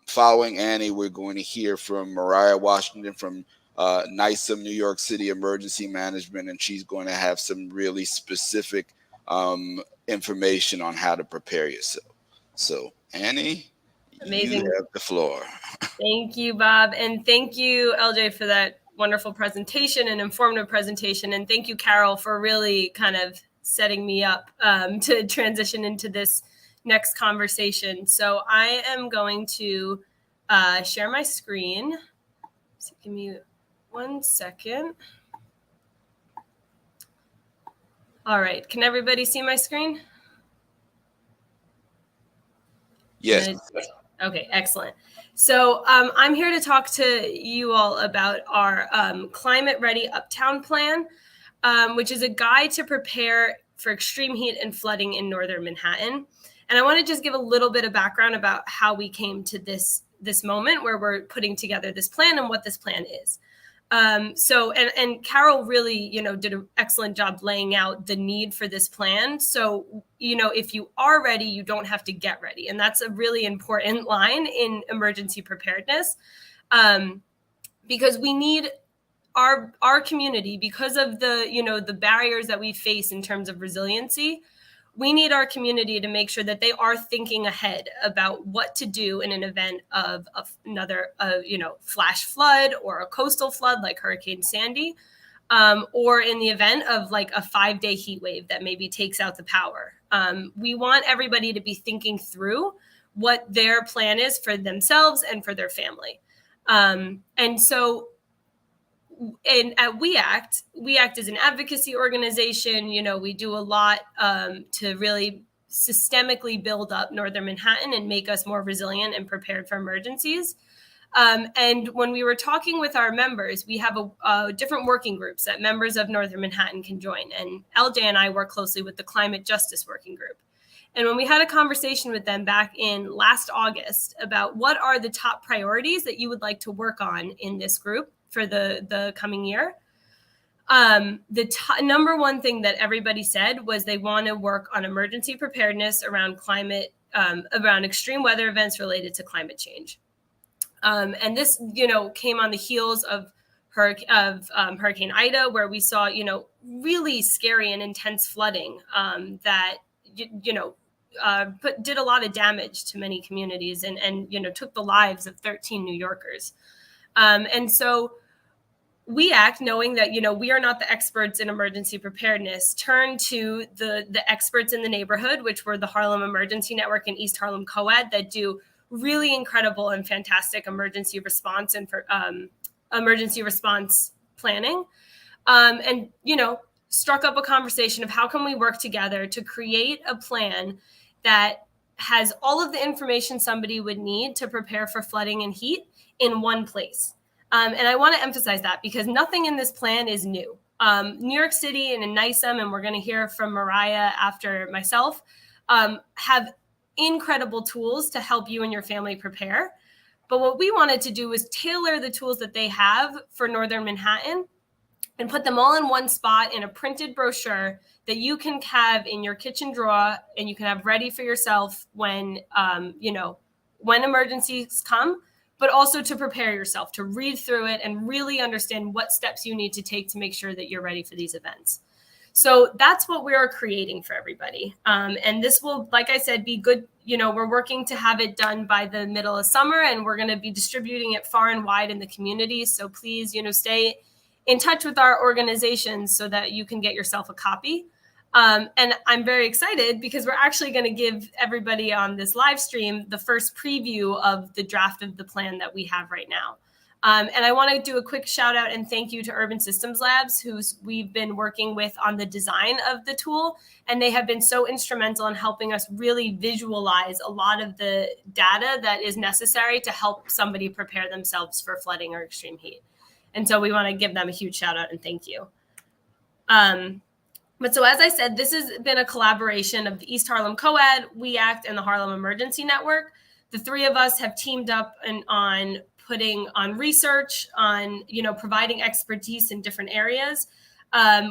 following Annie, we're going to hear from Mariah Washington from NYC New York City Emergency Management, and she's going to have some really specific information on how to prepare yourself. So Annie, Amazing. You have the floor. Thank you, Bob. And thank you, LJ, for that wonderful presentation and informative presentation. And thank you, Carol, for really kind of setting me up to transition into this next conversation. So I am going to share my screen. So give me 1 second. All right. Can everybody see my screen? Yes. Okay, excellent. So I'm here to talk to you all about our Climate Ready Uptown Plan, which is a guide to prepare for extreme heat and flooding in northern Manhattan. And I want to just give a little bit of background about how we came to this moment where we're putting together this plan and what this plan is. And Carol really, did an excellent job laying out the need for this plan. So, if you are ready, you don't have to get ready. And that's a really important line in emergency preparedness, because we need our community, because of the barriers that we face in terms of resiliency. We need our community to make sure that they are thinking ahead about what to do in an event of another, flash flood or a coastal flood like Hurricane Sandy, or in the event of like a 5-day heat wave that maybe takes out the power. We want everybody to be thinking through what their plan is for themselves and for their family. And so, and at We Act is an advocacy organization. We do a lot to really systemically build up northern Manhattan and make us more resilient and prepared for emergencies. And when we were talking with our members, we have a different working groups that members of northern Manhattan can join. And LJ and I work closely with the Climate Justice Working Group. And when we had a conversation with them back in last August about what are the top priorities that you would like to work on in this group for the coming year, the number one thing that everybody said was they want to work on emergency preparedness around climate, around extreme weather events related to climate change. And this, came on the heels of Hurricane Ida, where we saw, really scary and intense flooding that, did a lot of damage to many communities and took the lives of 13 New Yorkers. And so We Act, knowing that, we are not the experts in emergency preparedness, turned to the experts in the neighborhood, which were the Harlem Emergency Network and East Harlem COAD, that do really incredible and fantastic emergency response and for emergency response planning. And, struck up a conversation of how can we work together to create a plan that has all of the information somebody would need to prepare for flooding and heat in one place. And I want to emphasize that because nothing in this plan is new. New York City and in NYCEM, and we're going to hear from Mariah after myself, have incredible tools to help you and your family prepare. But what we wanted to do was tailor the tools that they have for northern Manhattan and put them all in one spot in a printed brochure that you can have in your kitchen drawer and you can have ready for yourself when, when emergencies come, but also to prepare yourself, to read through it and really understand what steps you need to take to make sure that you're ready for these events. So that's what we are creating for everybody. And this will, like I said, be good. We're working to have it done by the middle of summer, and we're going to be distributing it far and wide in the community. So please, stay in touch with our organizations so that you can get yourself a copy. And I'm very excited because we're actually going to give everybody on this live stream the first preview of the draft of the plan that we have right now. And I want to do a quick shout out and thank you to Urban Systems Labs, who we've been working with on the design of the tool. And they have been so instrumental in helping us really visualize a lot of the data that is necessary to help somebody prepare themselves for flooding or extreme heat. And so we want to give them a huge shout out and thank you. But so as I said, this has been a collaboration of the East Harlem COAD, We Act, and the Harlem Emergency Network. The three of us have teamed up on putting on research, on providing expertise in different areas.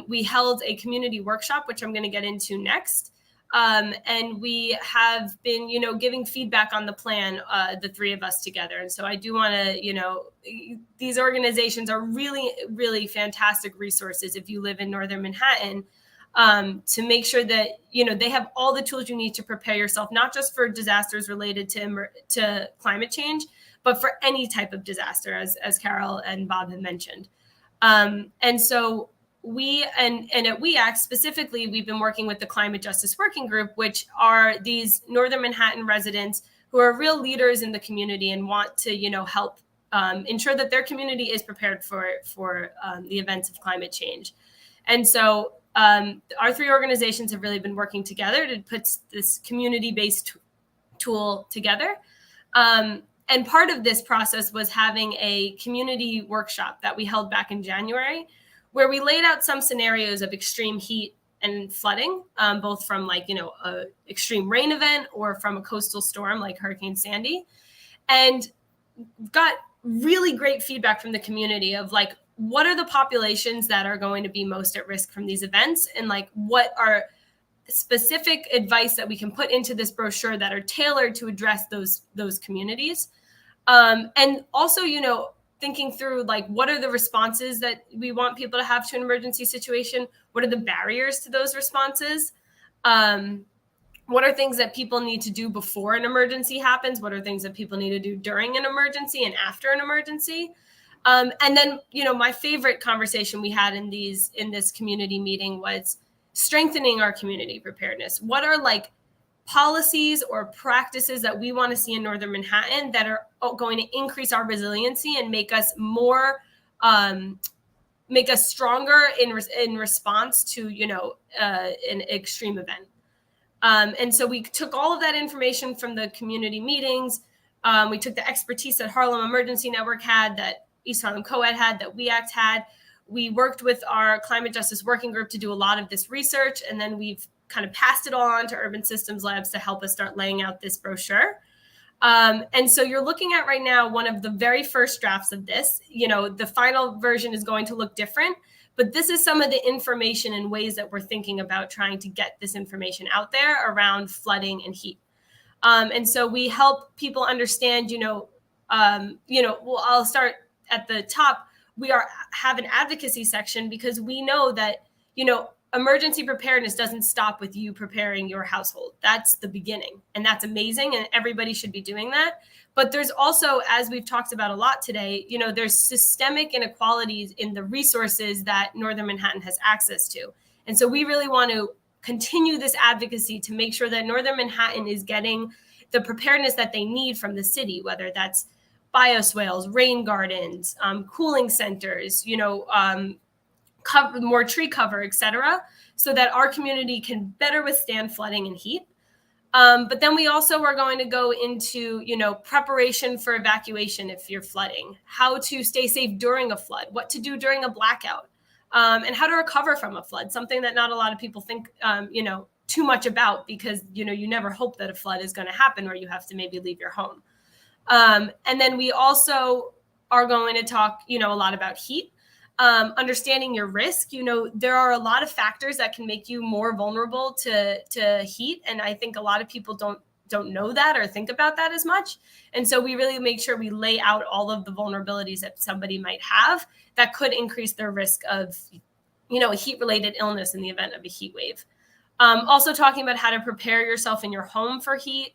We held a community workshop, which I'm going to get into next. And we have been, giving feedback on the plan, the three of us together. And so I do want to, these organizations are really, really fantastic resources if you live in northern Manhattan. to make sure that, they have all the tools you need to prepare yourself, not just for disasters related to climate change, but for any type of disaster, as Carol and Bob had mentioned. And so and at WEACT specifically, we've been working with the Climate Justice Working Group, which are these Northern Manhattan residents who are real leaders in the community and want to, help ensure that their community is prepared for the events of climate change. And so our three organizations have really been working together to put this community-based tool together. And part of this process was having a community workshop that we held back in January, where we laid out some scenarios of extreme heat and flooding, both from a extreme rain event or from a coastal storm like Hurricane Sandy, and got really great feedback from the community of what are the populations that are going to be most at risk from these events, and what are specific advice that we can put into this brochure that are tailored to address those communities. And also, thinking through what are the responses that we want people to have to an emergency situation? What are the barriers to those responses? What are things that people need to do before an emergency happens? What are things that people need to do during an emergency and after an emergency? And then, my favorite conversation we had in this community meeting was strengthening our community preparedness. What are policies or practices that we want to see in Northern Manhattan that are going to increase our resiliency and make us stronger in response to, an extreme event. And so we took all of that information from the community meetings. We took the expertise that Harlem Emergency Network had, that East Harlem COAD had, that WEACT had. We worked with our Climate Justice Working Group to do a lot of this research, and then we've kind of passed it all on to Urban Systems Labs to help us start laying out this brochure. And so you're looking at right now one of the very first drafts of this. The final version is going to look different, but this is some of the information and ways that we're thinking about trying to get this information out there around flooding and heat. And so we help people understand, well, I'll start at the top. We have an advocacy section because we know that, emergency preparedness doesn't stop with you preparing your household. That's the beginning, and that's amazing, and everybody should be doing that. But there's also, as we've talked about a lot today, there's systemic inequalities in the resources that Northern Manhattan has access to. And so we really want to continue this advocacy to make sure that Northern Manhattan is getting the preparedness that they need from the city, whether that's bioswales, rain gardens, cooling centers, more tree cover, et cetera, so that our community can better withstand flooding and heat. But then we also are going to go into, preparation for evacuation if you're flooding, how to stay safe during a flood, what to do during a blackout, and how to recover from a flood, something that not a lot of people think, too much about, because, you never hope that a flood is going to happen or you have to maybe leave your home. And then we also are going to talk, a lot about heat. Understanding your risk. There are a lot of factors that can make you more vulnerable to heat, and I think a lot of people don't know that or think about that as much. And so we really make sure we lay out all of the vulnerabilities that somebody might have that could increase their risk of, a heat-related illness in the event of a heat wave. Also talking about how to prepare yourself in your home for heat,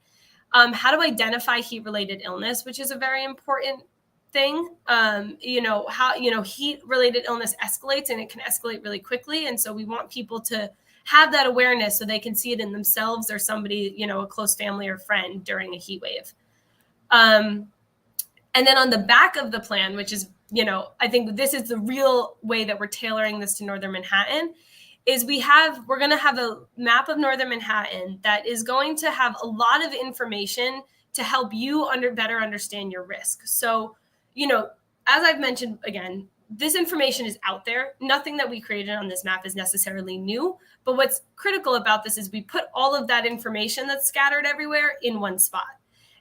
how to identify heat-related illness, which is a very important thing. How heat-related illness escalates, and it can escalate really quickly. And so we want people to have that awareness so they can see it in themselves or somebody, a close family or friend during a heat wave. And then on the back of the plan, which is, I think this is the real way that we're tailoring this to Northern Manhattan, is we're going to have a map of Northern Manhattan that is going to have a lot of information to help you better understand your risk. So, as I've mentioned, again, this information is out there. Nothing that we created on this map is necessarily new. But what's critical about this is we put all of that information that's scattered everywhere in one spot.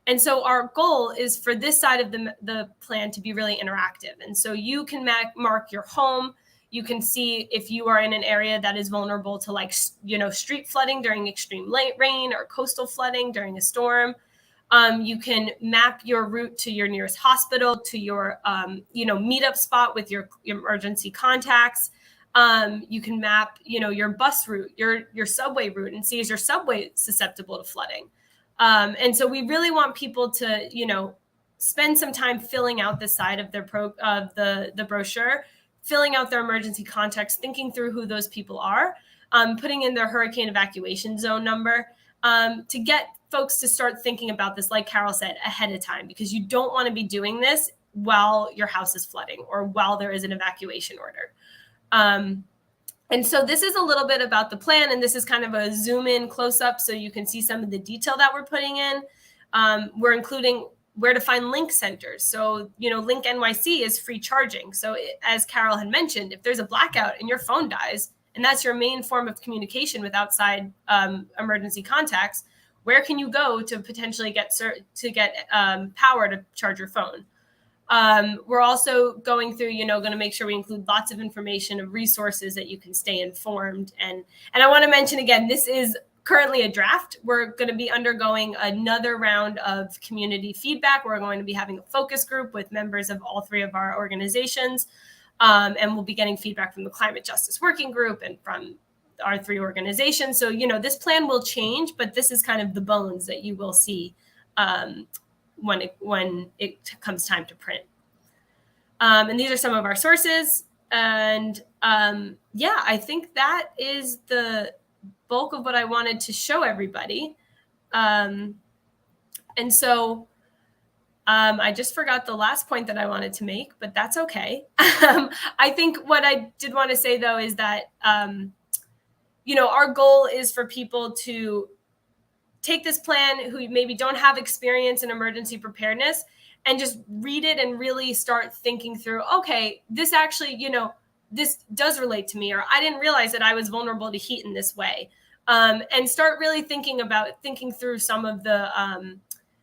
And so our goal is for this side of the plan to be really interactive. And so you can mark your home. You can see if you are in an area that is vulnerable to street flooding during extreme rain or coastal flooding during a storm. You can map your route to your nearest hospital, to your, meetup spot with your emergency contacts. You can map, your bus route, your subway route, and see, is your subway susceptible to flooding? And so we really want people to, spend some time filling out the side of the brochure, filling out their emergency contacts, thinking through who those people are, putting in their hurricane evacuation zone number, to get folks to start thinking about this, like Carol said, ahead of time, because you don't want to be doing this while your house is flooding or while there is an evacuation order. And so this is a little bit about the plan, and this is kind of a zoom in close up so you can see some of the detail that we're putting in. We're including where to find link centers. So, Link NYC is free charging. So as Carol had mentioned, if there's a blackout and your phone dies, and that's your main form of communication with outside emergency contacts, where can you go to potentially get power to charge your phone? We're also going through, going to make sure we include lots of information of resources that you can stay informed. And I want to mention again, this is currently a draft. We're going to be undergoing another round of community feedback. We're going to be having a focus group with members of all three of our organizations. And we'll be getting feedback from the Climate Justice Working Group and from our three organizations. So, this plan will change, but this is kind of the bones that you will see when it comes time to print. And these are some of our sources. And I think that is the bulk of what I wanted to show everybody. And so I just forgot the last point that I wanted to make, but that's okay. I think what I did want to say, though, is that, our goal is for people to take this plan who maybe don't have experience in emergency preparedness and just read it and really start thinking through, okay, this actually, this does relate to me, or I didn't realize that I was vulnerable to heat in this way. And start really thinking through some of the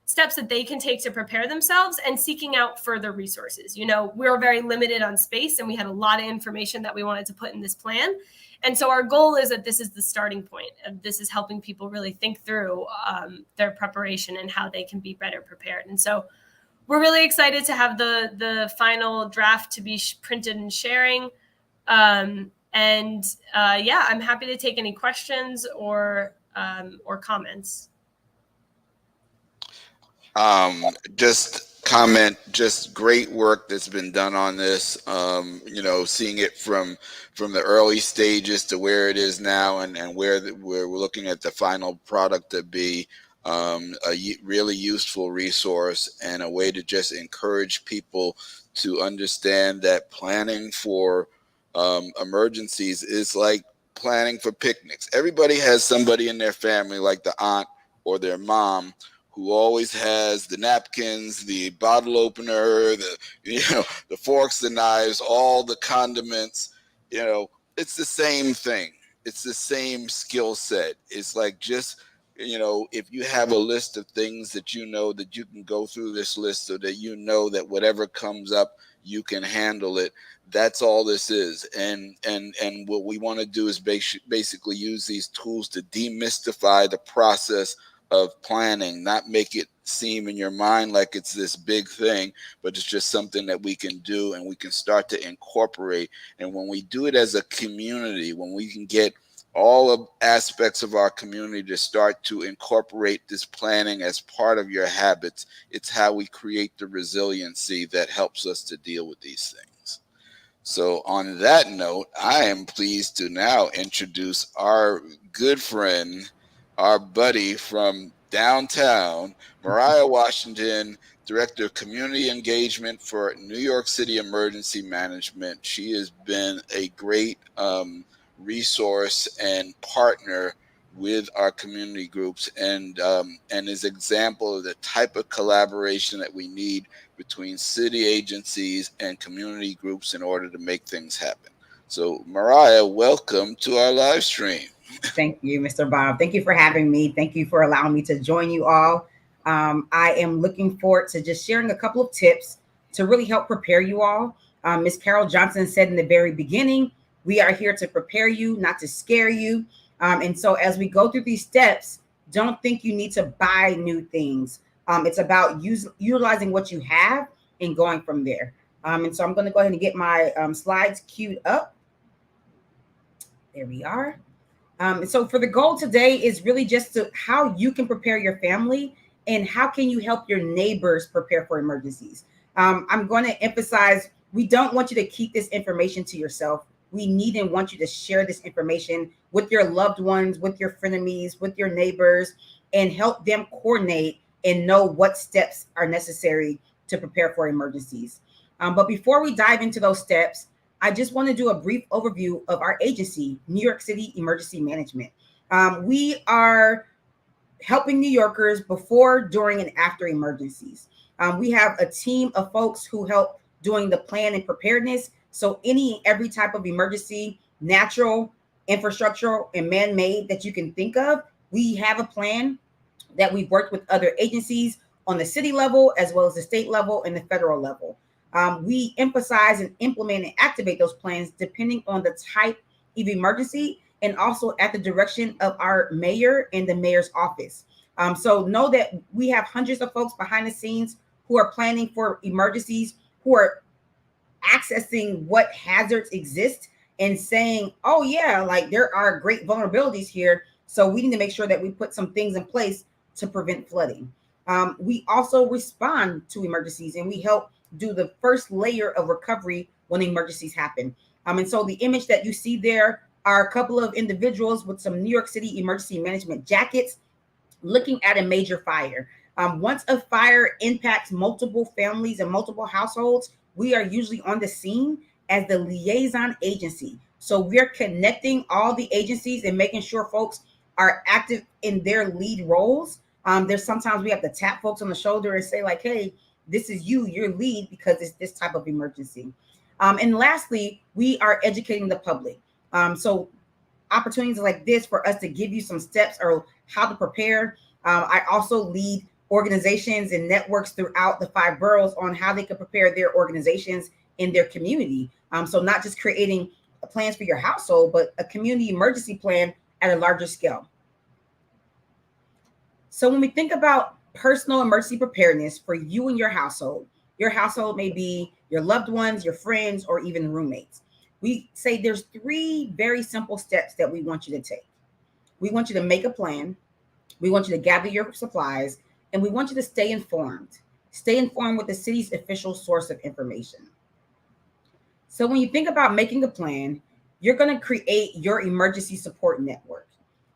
steps that they can take to prepare themselves and seeking out further resources. We're very limited on space, and we had a lot of information that we wanted to put in this plan. And so our goal is that this is the starting point. This is helping people really think through their preparation and how they can be better prepared. And so we're really excited to have the final draft to be printed and sharing. I'm happy to take any questions or comments. Just great work that's been done on this. Seeing it from the early stages to where it is now, and where we're looking at the final product to be really useful resource, and a way to just encourage people to understand that planning for emergencies is like planning for picnics. Everybody has somebody in their family, like the aunt or their mom, who always has the napkins, the bottle opener, the forks, the knives, all the condiments. It's the same thing. It's the same skill set. It's like, just, if you have a list of things that that you can go through this list, so that that whatever comes up, you can handle it. That's all this is. And what we want to do is basically use these tools to demystify the process of planning, not make it seem in your mind like it's this big thing, but it's just something that we can do and we can start to incorporate. And when we do it as a community, when we can get all of aspects of our community to start to incorporate this planning as part of your habits, it's how we create the resiliency that helps us to deal with these things. So on that note, I am pleased to now introduce our good friend, our buddy from downtown, Mariah Washington, Director of Community Engagement for New York City Emergency Management. She has been a great resource and partner with our community groups, and is an example of the type of collaboration that we need between city agencies and community groups in order to make things happen. So Mariah, welcome to our live stream. Thank you, Mr. Bob. Thank you for having me. Thank you for allowing me to join you all. I am looking forward to just sharing a couple of tips to really help prepare you all. Ms. Carol Johnson said in the very beginning, we are here to prepare you, not to scare you. And so as we go through these steps, don't think you need to buy new things. It's about utilizing what you have and going from there. And so I'm going to go ahead and get my slides queued up. There we are. And so for the goal today is really just to how you can prepare your family and how can you help your neighbors prepare for emergencies. I'm going to emphasize, we don't want you to keep this information to yourself. We need and want you to share this information with your loved ones, with your frenemies, with your neighbors, and help them coordinate and know what steps are necessary to prepare for emergencies. But before we dive into those steps, I just want to do a brief overview of our agency, New York City Emergency Management. We are helping New Yorkers before, during, and after emergencies. We have a team of folks who help doing the plan and preparedness. So every type of emergency, natural, infrastructural, and man-made that you can think of, we have a plan that we've worked with other agencies on the city level, as well as the state level and the federal level. We emphasize and implement and activate those plans depending on the type of emergency and also at the direction of our mayor and the mayor's office. So know that we have hundreds of folks behind the scenes who are planning for emergencies, who are accessing what hazards exist and saying, oh yeah, like there are great vulnerabilities here. So we need to make sure that we put some things in place to prevent flooding. We also respond to emergencies and we help do the first layer of recovery when emergencies happen. And so the image that you see there are a couple of individuals with some New York City Emergency Management jackets looking at a major fire. Once a fire impacts multiple families and multiple households, we are usually on the scene as the liaison agency. So we're connecting all the agencies and making sure folks are active in their lead roles. There's sometimes we have to tap folks on the shoulder and say like, hey, this is your lead because it's this type of emergency. And lastly, we are educating the public. So opportunities like this for us to give you some steps or how to prepare. I also lead organizations and networks throughout the 5 boroughs on how they can prepare their organizations in their community. So not just creating plans for your household, but a community emergency plan at a larger scale. So when we think about personal emergency preparedness for you and your household may be your loved ones, your friends, or even roommates. We say there's 3 very simple steps that we want you to take. We want you to make a plan. We want you to gather your supplies, and we want you to stay informed. Stay informed with the city's official source of information. So when you think about making a plan, you're going to create your emergency support network.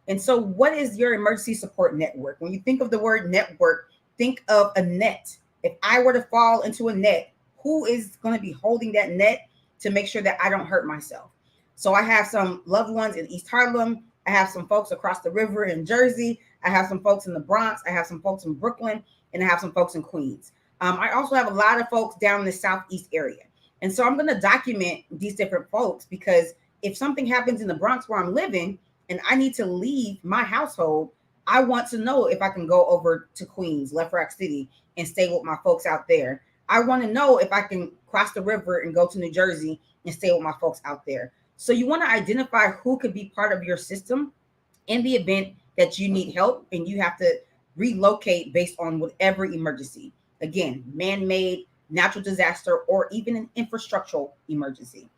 And so what is your emergency support network? When you think of the word network, think of a net. If I were to fall into a net, who is going to be holding that net to make sure that I don't hurt myself? So I have some loved ones in East Harlem. I have some folks across the river in Jersey. I have some folks in the Bronx. I have some folks in Brooklyn, and I have some folks in Queens. I also have a lot of folks down in the Southeast area. And so I'm going to document these different folks because if something happens in the Bronx where I'm living and I need to leave my household, I want to know if I can go over to Queens, Left Rock City, and stay with my folks out there. I want to know if I can cross the river and go to New Jersey and stay with my folks out there. So you want to identify who could be part of your system in the event that you need help and you have to relocate based on whatever emergency. Again, man-made, natural disaster, or even an infrastructural emergency.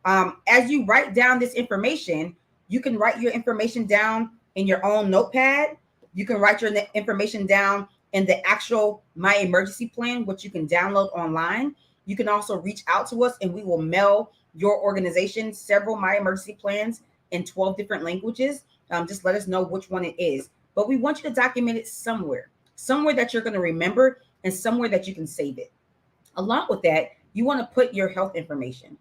As you write down this information, you can write your information down in your own notepad. You can write your information down in the actual My Emergency Plan, which you can download online. You can also reach out to us and we will mail your organization several My Emergency Plans in 12 different languages. Just let us know which one it is. But we want you to document it somewhere that you're going to remember and somewhere that you can save it. Along with that, you want to put your health information,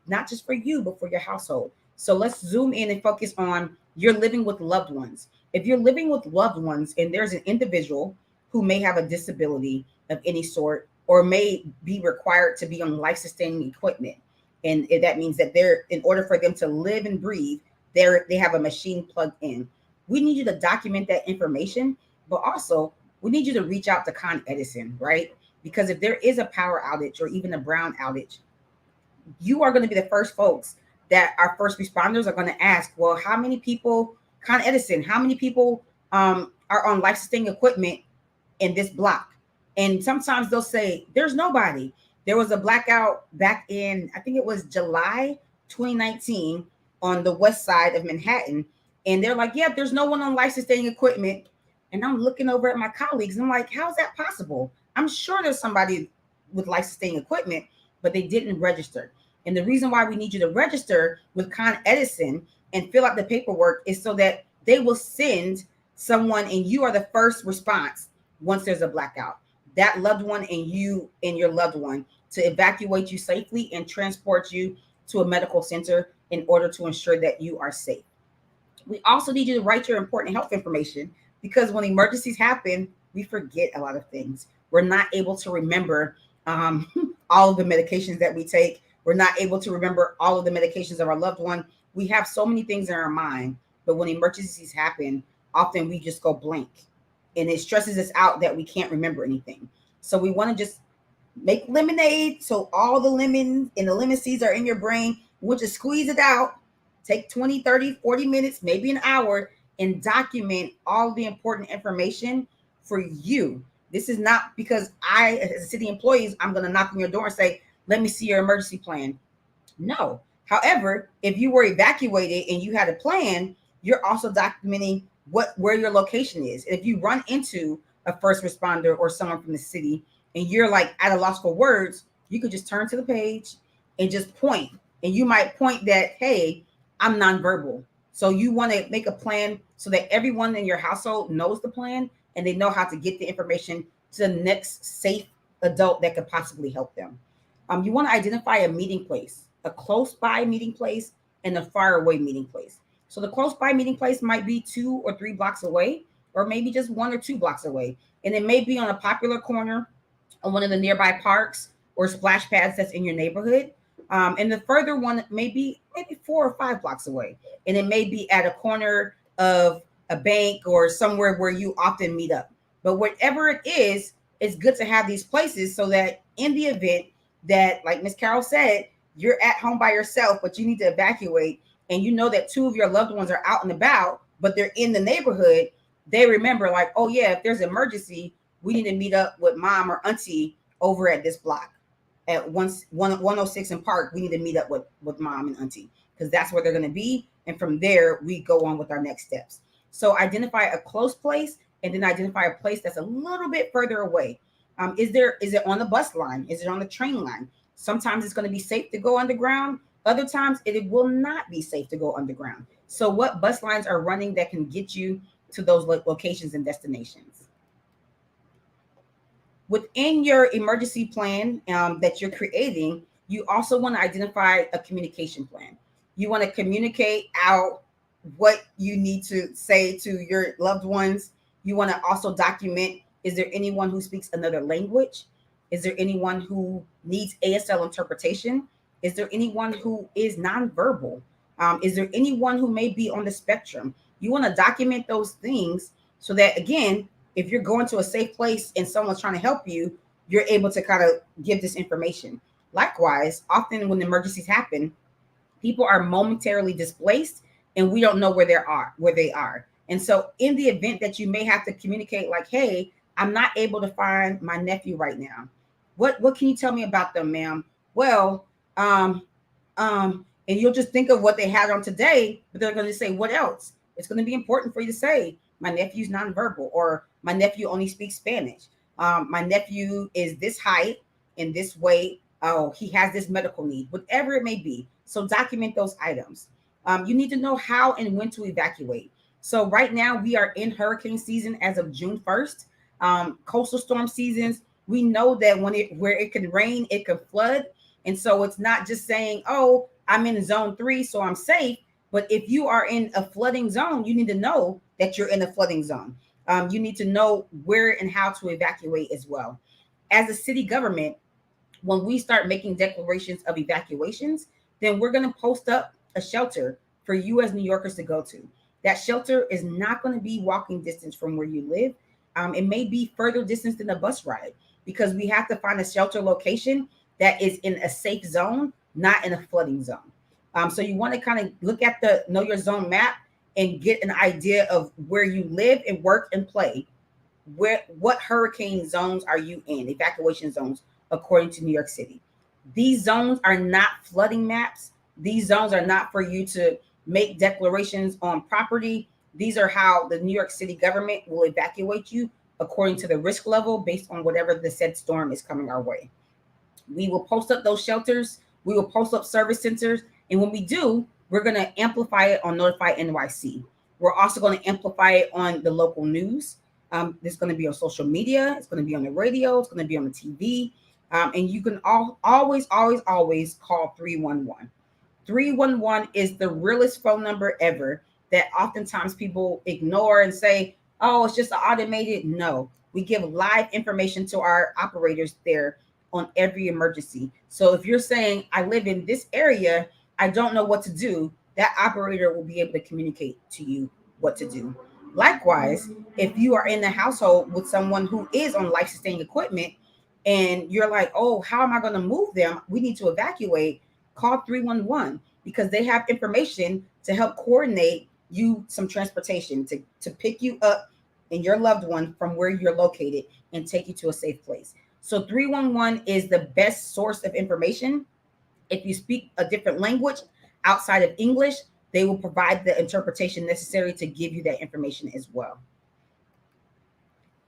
not just for you, but for your household. So let's zoom in and focus on you're living with loved ones. If you're living with loved ones and there's an individual who may have a disability of any sort or may be required to be on life-sustaining equipment, and that means that in order for them to live and breathe, they have a machine plugged in. We need you to document that information, but also we need you to reach out to Con Edison, right? Because if there is a power outage or even a brown outage, you are going to be the first folks that our first responders are going to ask, well, how many people, Con Edison, how many people are on life-sustaining equipment in this block? And sometimes they'll say, there's nobody. There was a blackout back in, I think it was July 2019, on the west side of Manhattan. And they're like, yeah, there's no one on life-sustaining equipment. And I'm looking over at my colleagues and I'm like, how is that possible? I'm sure there's somebody with life-sustaining equipment, but they didn't register. And the reason why we need you to register with Con Edison and fill out the paperwork is so that they will send someone and you are the first response once there's a blackout. That loved one and you and your loved one to evacuate you safely and transport you to a medical center in order to ensure that you are safe. We also need you to write your important health information because when emergencies happen, we forget a lot of things. We're not able to remember all of the medications that we take. We're not able to remember all of the medications of our loved one. We have so many things in our mind, but when emergencies happen, often we just go blank and it stresses us out that we can't remember anything. So we want to just make lemonade. So all the lemons and the lemon seeds are in your brain. We'll just squeeze it out, take 20, 30, 40 minutes, maybe an hour, and document all the important information for you. This is not because I, as a city employee, I'm going to knock on your door and say, let me see your emergency plan. No. However, if you were evacuated and you had a plan, you're also documenting where your location is. If you run into a first responder or someone from the city and you're like at a loss for words, you could just turn to the page and just point. And you might point that, hey, I'm nonverbal. So you want to make a plan so that everyone in your household knows the plan and they know how to get the information to the next safe adult that could possibly help them. You want to identify a meeting place, a close by meeting place, and a far away meeting place. So the close by meeting place might be 2 or 3 blocks away, or maybe just 1 or 2 blocks away. And it may be on a popular corner on one of the nearby parks or splash pads that's in your neighborhood. And the further one may be maybe 4 or 5 blocks away. And it may be at a corner of a bank or somewhere where you often meet up. But whatever it is, it's good to have these places so that in the event that, like Ms. Carol said, you're at home by yourself, but you need to evacuate, and you know that 2 of your loved ones are out and about, but they're in the neighborhood, they remember like, oh yeah, if there's an emergency, we need to meet up with mom or auntie over at this block. At 106 in Park, we need to meet up with mom and auntie because that's where they're going to be. And from there, we go on with our next steps. So identify a close place and then identify a place that's a little bit further away. Is it on the bus line? Is it on the train line? Sometimes it's going to be safe to go underground. Other times it will not be safe to go underground. So what bus lines are running that can get you to those locations and destinations? Within your emergency plan that you're creating, you also want to identify a communication plan. You want to communicate out what you need to say to your loved ones. You want to also document, is there anyone who speaks another language? Is there anyone who needs ASL interpretation? Is there anyone who is nonverbal? Is there anyone who may be on the spectrum? You want to document those things so that, again, if you're going to a safe place and someone's trying to help you, you're able to kind of give this information. Likewise, often when emergencies happen, people are momentarily displaced and we don't know where they are. And so in the event that you may have to communicate like, hey, I'm not able to find my nephew right now. What can you tell me about them, ma'am? Well, and you'll just think of what they had on today, but they're going to say, what else? It's going to be important for you to say, my nephew's nonverbal, or my nephew only speaks Spanish. My nephew is this height and this weight. Oh, he has this medical need, whatever it may be. So document those items. You need to know how and when to evacuate. So right now we are in hurricane season as of June 1st. Coastal storm seasons, we know that where it can rain, it can flood. And so it's not just saying, oh, I'm in zone 3, so I'm safe. But if you are in a flooding zone, you need to know that you're in a flooding zone. You need to know where and how to evacuate as well. As a city government, when we start making declarations of evacuations, then we're going to post up a shelter for you as New Yorkers to go to. That shelter is not going to be walking distance from where you live. It may be further distance than a bus ride because we have to find a shelter location that is in a safe zone, not in a flooding zone. So you want to kind of look at the Know Your Zone map and get an idea of where you live and work and play. What hurricane zones are you in, evacuation zones, according to New York City? These zones are not flooding maps. These zones are not for you to make declarations on property. These are how the New York City government will evacuate you according to the risk level based on whatever the said storm is coming our way. We will post up those shelters. We will post up service centers. And when we do, we're going to amplify it on Notify NYC. We're also going to amplify it on the local news. It's going to be on social media. It's going to be on the radio. It's going to be on the TV. And you can always call 311. 311 is the realest phone number ever that oftentimes people ignore and say, oh, it's just automated. No, we give live information to our operators there on every emergency. So if you're saying, I live in this area, I don't know what to do, that operator will be able to communicate to you what to do. Likewise, if you are in the household with someone who is on life-sustaining equipment and you're like, oh, how am I going to move them? We need to evacuate. Call 311 because they have information to help coordinate you some transportation to pick you up and your loved one from where you're located and take you to a safe place. So 311 is the best source of information. If you speak a different language outside of English, they will provide the interpretation necessary to give you that information as well.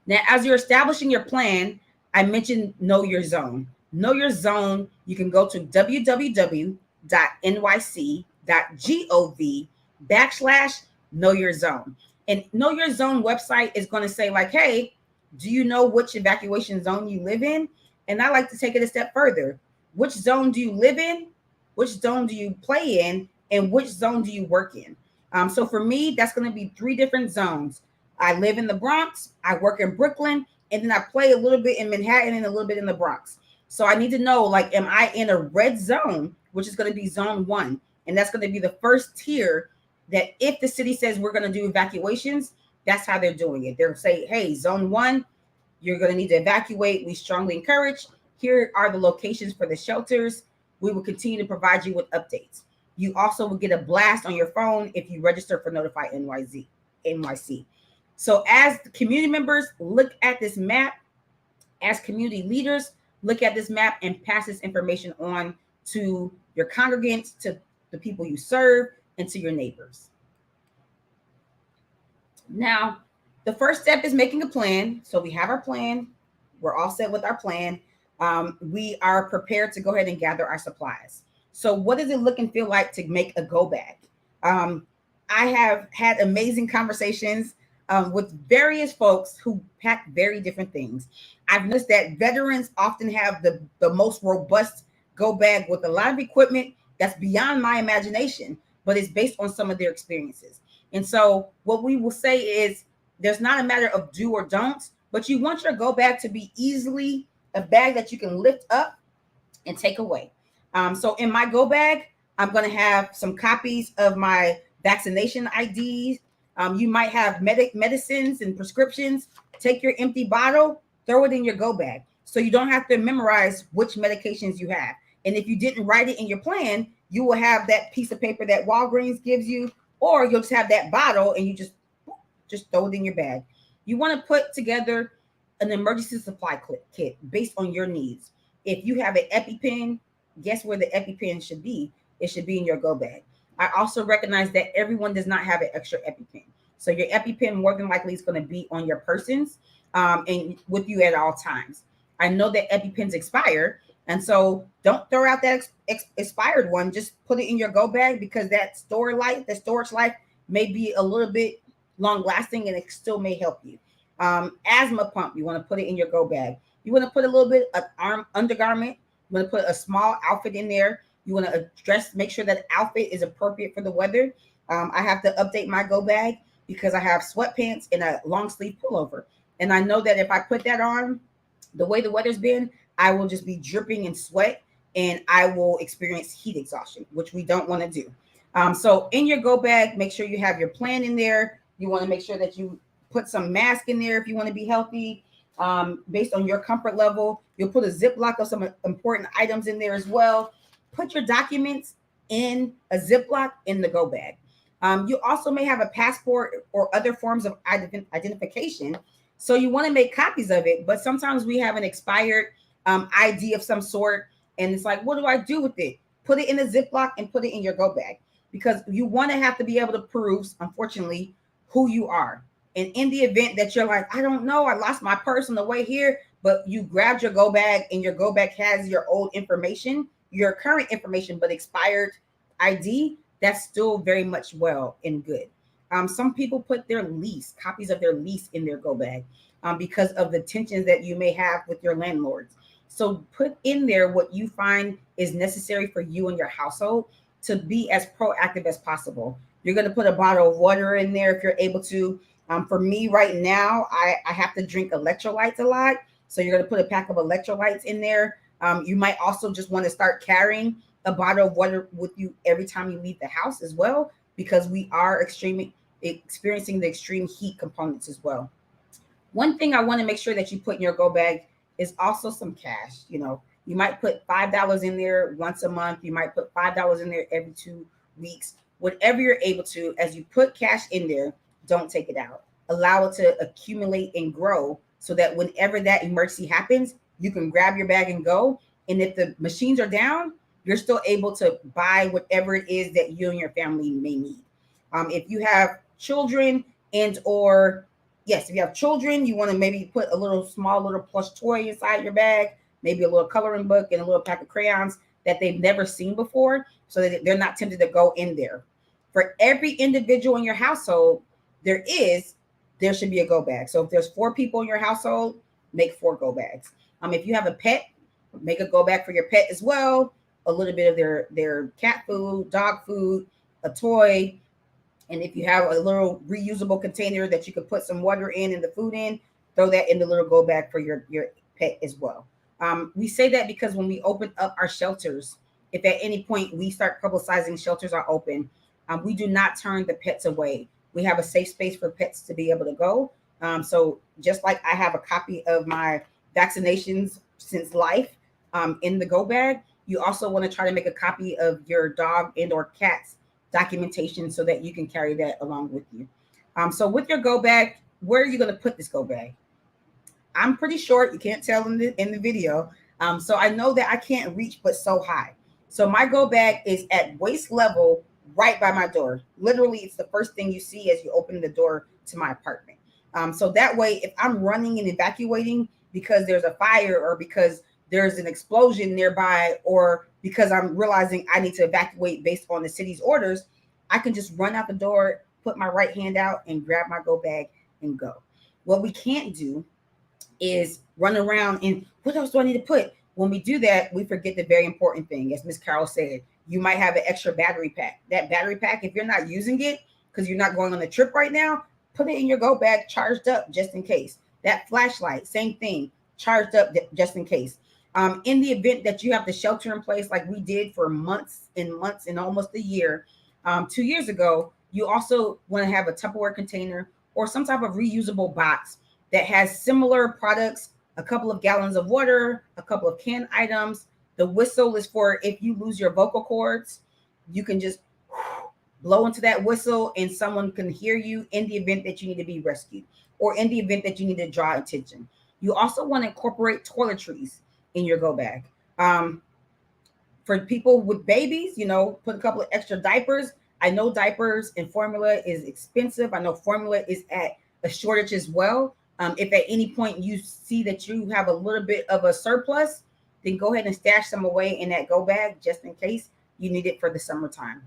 Now, as you're establishing your plan, I mentioned Know Your Zone. Know Your Zone, you can go to www.nyc.gov/Know Your Zone. And Know Your Zone website is going to say like, hey, do you know which evacuation zone you live in? And I like to take it a step further. Which zone do you live in? Which zone do you play in? And which zone do you work in? So for me, that's going to be 3 different zones. I live in the Bronx, I work in Brooklyn, and then I play a little bit in Manhattan and a little bit in the Bronx. So I need to know, like, am I in a red zone, which is going to be zone 1? And that's going to be the first tier that if the city says we're going to do evacuations, that's how they're doing it. They'll say, hey, zone 1, you're going to need to evacuate. We strongly encourage. Here are the locations for the shelters. We will continue to provide you with updates. You also will get a blast on your phone if you register for Notify NYC. So as community members look at this map, as community leaders look at this map and pass this information on to your congregants, to the people you serve, and to your neighbors. Now, the first step is making a plan. So we have our plan. We're all set with our plan. We are prepared to go ahead and gather our supplies. So what does it look and feel like to make a go bag? I have had amazing conversations with various folks who pack very different things. I've noticed that veterans often have the most robust go bag with a lot of equipment that's beyond my imagination, but it's based on some of their experiences. And so what we will say is there's not a matter of do or don'ts, but you want your go bag to be easily a bag that you can lift up and take away. So in my go bag, I'm going to have some copies of my vaccination IDs. You might have medicines and prescriptions. Take your empty bottle, throw it in your go bag. So you don't have to memorize which medications you have. And if you didn't write it in your plan, you will have that piece of paper that Walgreens gives you, or you'll just have that bottle and you just throw it in your bag. You want to put together an emergency supply kit based on your needs. If you have an EpiPen, guess where the EpiPen should be? It should be in your go bag. I also recognize that everyone does not have an extra EpiPen. So your EpiPen more than likely is going to be on your persons and with you at all times. I know that EpiPens expire. And so don't throw out that expired one. Just put it in your go bag because that storage life may be a little bit long lasting and it still may help you. Asthma pump, you want to put it in your go bag. You want to put a little bit of undergarment. You want to put a small outfit in there. You want to make sure that outfit is appropriate for the weather. I have to update my go bag because I have sweatpants and a long sleeve pullover. And I know that if I put that on, the way the weather's been, I will just be dripping in sweat and I will experience heat exhaustion, which we don't want to do. So in your go bag, make sure you have your plan in there. You want to make sure that you put some mask in there if you want to be healthy. Based on your comfort level, you'll put a Ziploc of some important items in there as well. Put your documents in a Ziploc in the go bag. You also may have a passport or other forms of identification. So you want to make copies of it, but sometimes we have an expired ID of some sort. And it's like, what do I do with it? put it in a Ziploc and put it in your go bag, because you want to have to be able to prove, unfortunately, who you are. And in the event that you're like, I don't know, I lost my purse on the way here, but you grabbed your go bag and your go bag has your old information, your current information, but expired ID, that's still very much well and good. Some people put their lease, copies of their lease in their go bag because of the tensions that you may have with your landlords. So put in there what you find is necessary for you and your household to be as proactive as possible. You're going to put a bottle of water in there if you're able to. For me right now, I have to drink electrolytes a lot. So you're going to put a pack of electrolytes in there. You might also just want to start carrying a bottle of water with you every time you leave the house as well, because we are experiencing the extreme heat components as well. One thing I want to make sure that you put in your go bag is also some cash. You might put $5 in there once a month. You might put $5 in there every 2 weeks. Whatever you're able to, as you put cash in there, don't take it out. Allow it to accumulate and grow so that whenever that emergency happens, you can grab your bag and go. And if the machines are down, you're still able to buy whatever it is that you and your family may need. If you have children if you have children, you want to maybe put a small little plush toy inside your bag, maybe a little coloring book and a little pack of crayons that they've never seen before, so that they're not tempted to go in there. For every individual in your household, there should be a go bag. So if there's 4 people in your household, make 4 go bags. If you have a pet, make a go bag for your pet as well. A little bit of their cat food, dog food, a toy. And if you have a little reusable container that you could put some water in and the food in, throw that in the little go bag for your pet as well. We say that because when we open up our shelters, if at any point we start publicizing shelters are open, we do not turn the pets away. We have a safe space for pets to be able to go. So just like I have a copy of my vaccinations since life in the go bag, you also want to try to make a copy of your dog and or cat's documentation so that you can carry that along with you. So with your go bag, where are you going to put this go bag? I'm pretty short. You can't tell in the video. So I know that I can't reach but so high. So my go bag is at waist level right by my door. Literally, it's the first thing you see as you open the door to my apartment. So that way, if I'm running and evacuating because there's a fire or because there's an explosion nearby, or because I'm realizing I need to evacuate based on the city's orders, I can just run out the door, put my right hand out and grab my go bag and go. What we can't do is run around and what else do I need to put? When we do that, we forget the very important thing. As Ms. Carol said, you might have an extra battery pack. That battery pack, if you're not using it because you're not going on the trip right now, put it in your go bag charged up just in case. That flashlight, same thing, charged up just in case. In the event that you have the shelter in place like we did for months and almost a year, 2 years ago, you also want to have a Tupperware container or some type of reusable box that has similar products, a couple of gallons of water, a couple of canned items. The whistle is for if you lose your vocal cords, you can just blow into that whistle and someone can hear you in the event that you need to be rescued or in the event that you need to draw attention. You also want to incorporate toiletries in your go bag. For people with babies, put a couple of extra diapers. I know diapers and formula is expensive. I know formula is at a shortage as well. If at any point you see that you have a little bit of a surplus, then go ahead and stash some away in that go bag just in case you need it for the summertime.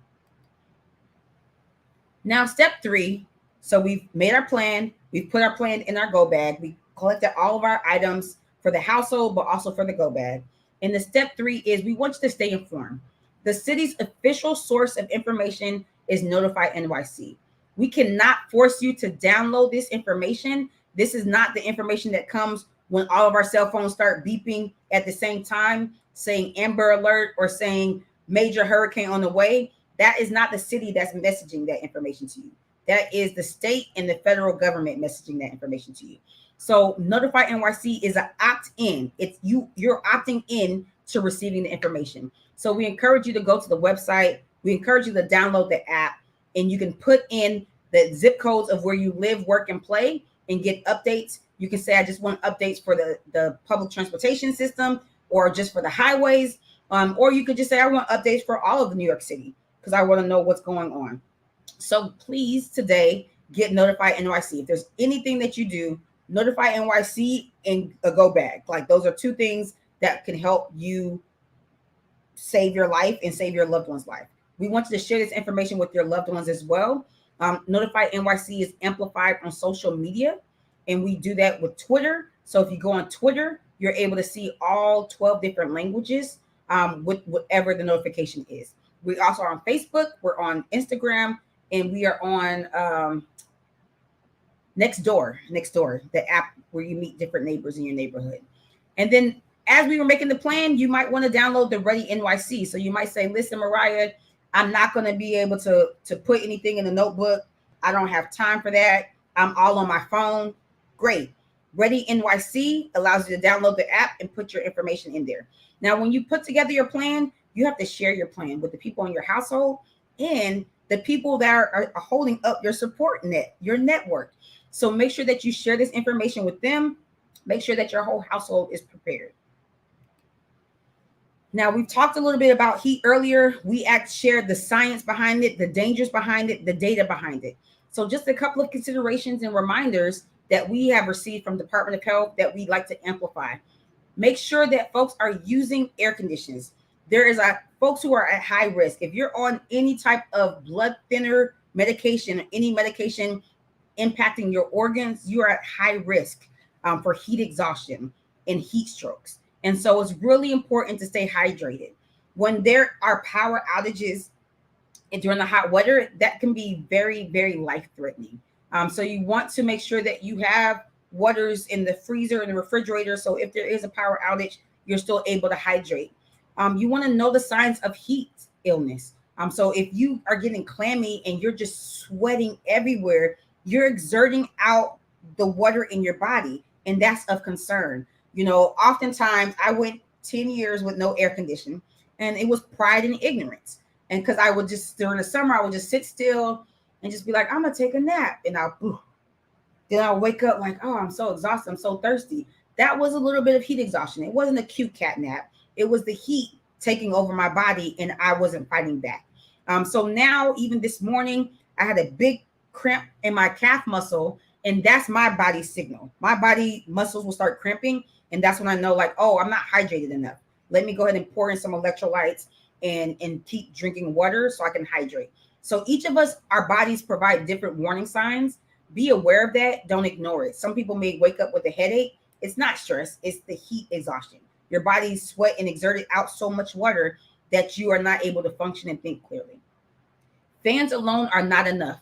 Now, step 3. So we've made our plan. We've put our plan in our go bag. We collected all of our items for the household, but also for the go bag. And the step 3 is we want you to stay informed. The city's official source of information is Notify NYC. We cannot force you to download this information. This is not the information that comes when all of our cell phones start beeping at the same time, saying Amber Alert or saying major hurricane on the way. That is not the city that's messaging that information to you. That is the state and the federal government messaging that information to you. So Notify NYC is an opt-in. It's you're opting in to receiving the information. So we encourage you to go to the website. We encourage you to download the app, and you can put in the zip codes of where you live, work, and play and get updates. You can say, I just want updates for the public transportation system or just for the highways. Or you could just say, I want updates for all of New York City because I want to know what's going on. So please today get Notify NYC. If there's anything that you do, Notify NYC and a go bag. Like those are two things that can help you save your life and save your loved one's life. We want you to share this information with your loved ones as well. Notify NYC is amplified on social media, and we do that with Twitter. So if you go on Twitter, you're able to see all 12 different languages with whatever the notification is. We also are on Facebook, we're on Instagram, and we are on Nextdoor, the app where you meet different neighbors in your neighborhood. And then as we were making the plan, you might want to download the Ready NYC. So you might say, listen, Mariah, I'm not going to be able to put anything in the notebook. I don't have time for that. I'm all on my phone. Great. Ready NYC allows you to download the app and put your information in there. Now, when you put together your plan, you have to share your plan with the people in your household and the people that are holding up your support net, your network. So make sure that you share this information with them. Make sure that your whole household is prepared. Now, we've talked a little bit about heat earlier. We shared the science behind it, the dangers behind it, the data behind it. So just a couple of considerations and reminders that we have received from Department of Health that we'd like to amplify. Make sure that folks are using air conditioners. There is folks who are at high risk. If you're on any type of blood thinner medication, any medication impacting your organs, you are at high risk for heat exhaustion and heat strokes. And so it's really important to stay hydrated. When there are power outages and during the hot weather, that can be very, very life-threatening. So you want to make sure that you have waters in the freezer and the refrigerator. So if there is a power outage, you're still able to hydrate. You want to know the signs of heat illness. So if you are getting clammy and you're just sweating everywhere, you're exerting out the water in your body, and that's of concern. You know, oftentimes I went 10 years with no air conditioning, and it was pride and ignorance. And because I would just, during the summer, I would just sit still and just be like, I'm going to take a nap. And then I'll wake up like, oh, I'm so exhausted. I'm so thirsty. That was a little bit of heat exhaustion. It wasn't a cute cat nap. It was the heat taking over my body, and I wasn't fighting back. So now, even this morning, I had a big cramp in my calf muscle, and that's my body's signal. My body muscles will start cramping, and that's when I know, like, oh, I'm not hydrated enough. Let me go ahead and pour in some electrolytes and keep drinking water so I can hydrate. So each of us, our bodies provide different warning signs. Be aware of that. Don't ignore it. Some people may wake up with a headache. It's not stress. It's the heat exhaustion. Your body sweat and exerted out so much water that you are not able to function and think clearly. Fans alone are not enough.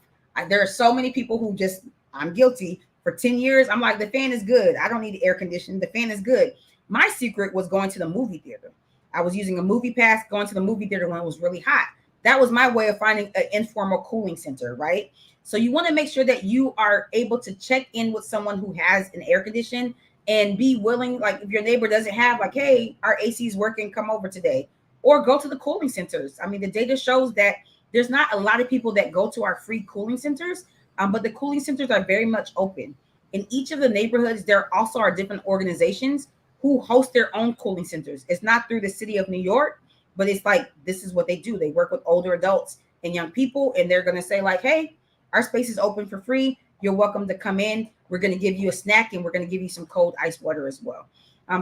There are so many people who just, I'm guilty. For 10 years, I'm like, the fan is good. I don't need air conditioning. The fan is good. My secret was going to the movie theater. I was using a movie pass, going to the movie theater when it was really hot. That was my way of finding an informal cooling center, right? So you want to make sure that you are able to check in with someone who has an air condition and be willing, like if your neighbor doesn't have, like, hey, our AC is working, come over today. Or go to the cooling centers. I mean, the data shows that there's not a lot of people that go to our free cooling centers, but the cooling centers are very much open. In each of the neighborhoods, there also are different organizations who host their own cooling centers. It's not through the city of New York, but it's like, this is what they do. They work with older adults and young people, and they're going to say like, hey, our space is open for free. You're welcome to come in. We're going to give you a snack, and we're going to give you some cold ice water as well.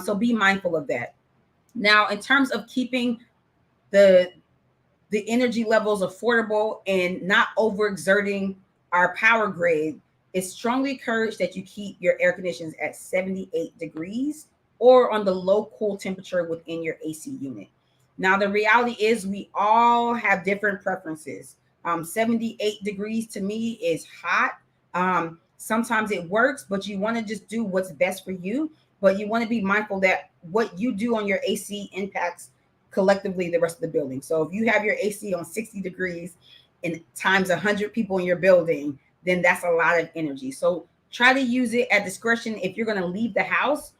So be mindful of that. Now, in terms of keeping the energy levels affordable and not overexerting our power grid, it's strongly encouraged that you keep your air conditions at 78 degrees or on the low cool temperature within your AC unit. Now, the reality is we all have different preferences. 78 degrees to me is hot. Sometimes it works, but you want to just do what's best for you. But you want to be mindful that what you do on your AC impacts collectively the rest of the building. So if you have your AC on 60 degrees and times 100 people in your building, then that's a lot of energy. So try to use it at discretion. If you're going to leave the house,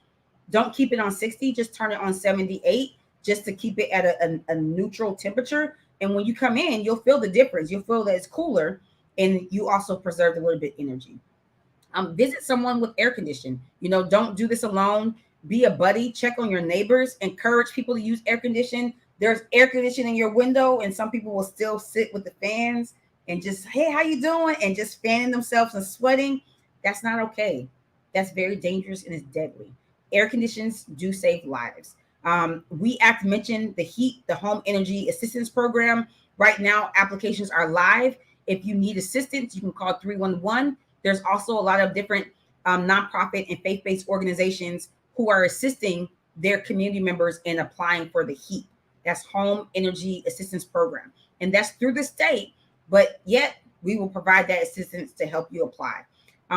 don't keep it on 60, just turn it on 78 just to keep it at a neutral temperature. And when you come in, you'll feel the difference. You'll feel that it's cooler, and you also preserved a little bit energy. Visit someone with air conditioning. You know, don't do this alone. Be a buddy. Check on your neighbors. Encourage people to use air conditioning. there's air conditioning in your window, and some people will still sit with the fans and just, hey, how you doing? And just fanning themselves and sweating. That's not okay. That's very dangerous and it's deadly. Air conditions do save lives. We act mentioned the HEAT, the Home Energy Assistance Program. Right now, applications are live. If you need assistance, you can call 311. There's also a lot of different nonprofit and faith-based organizations who are assisting their community members in applying for the HEAT. That's Home Energy Assistance Program. And that's through the state, but yet we will provide that assistance to help you apply.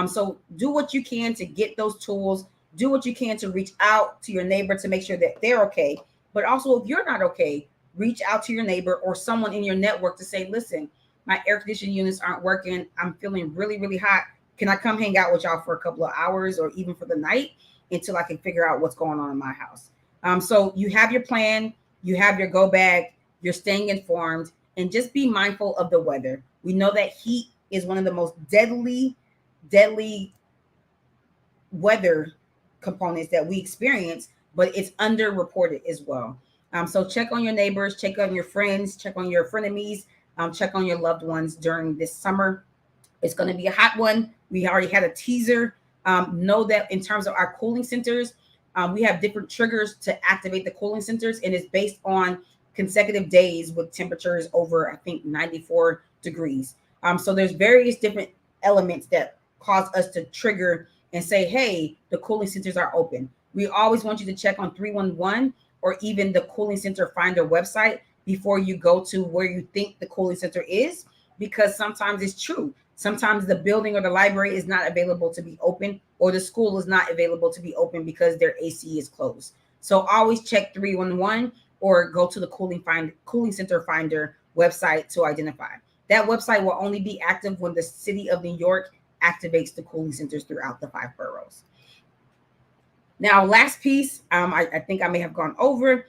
So do what you can to get those tools. Do what you can to reach out to your neighbor to make sure that they're okay. But also, if you're not okay, reach out to your neighbor or someone in your network to say, listen, my air conditioning units aren't working. I'm feeling really, really hot. Can I come hang out with y'all for a couple of hours or even for the night until I can figure out what's going on in my house? So you have your plan, you have your go bag, you're staying informed, and just be mindful of the weather. We know that heat is one of the most deadly weather components that we experience, but it's underreported as well. So check on your neighbors, check on your friends, check on your frenemies, check on your loved ones during this summer. It's going to be a hot one. We already had a teaser. Know that in terms of our cooling centers, we have different triggers to activate the cooling centers, and it's based on consecutive days with temperatures over, I think, 94 degrees. So there's various different elements that cause us to trigger and say, hey, the cooling centers are open. We always want you to check on 311 or even the Cooling Center Finder website before you go to where you think the cooling center is, because sometimes it's true. Sometimes the building or the library is not available to be open, or the school is not available to be open because their AC is closed. So always check 311 or go to the Cooling Center Finder website to identify. That website will only be active when the city of New York activates the cooling centers throughout the 5 boroughs. Now, last piece, I think I may have gone over,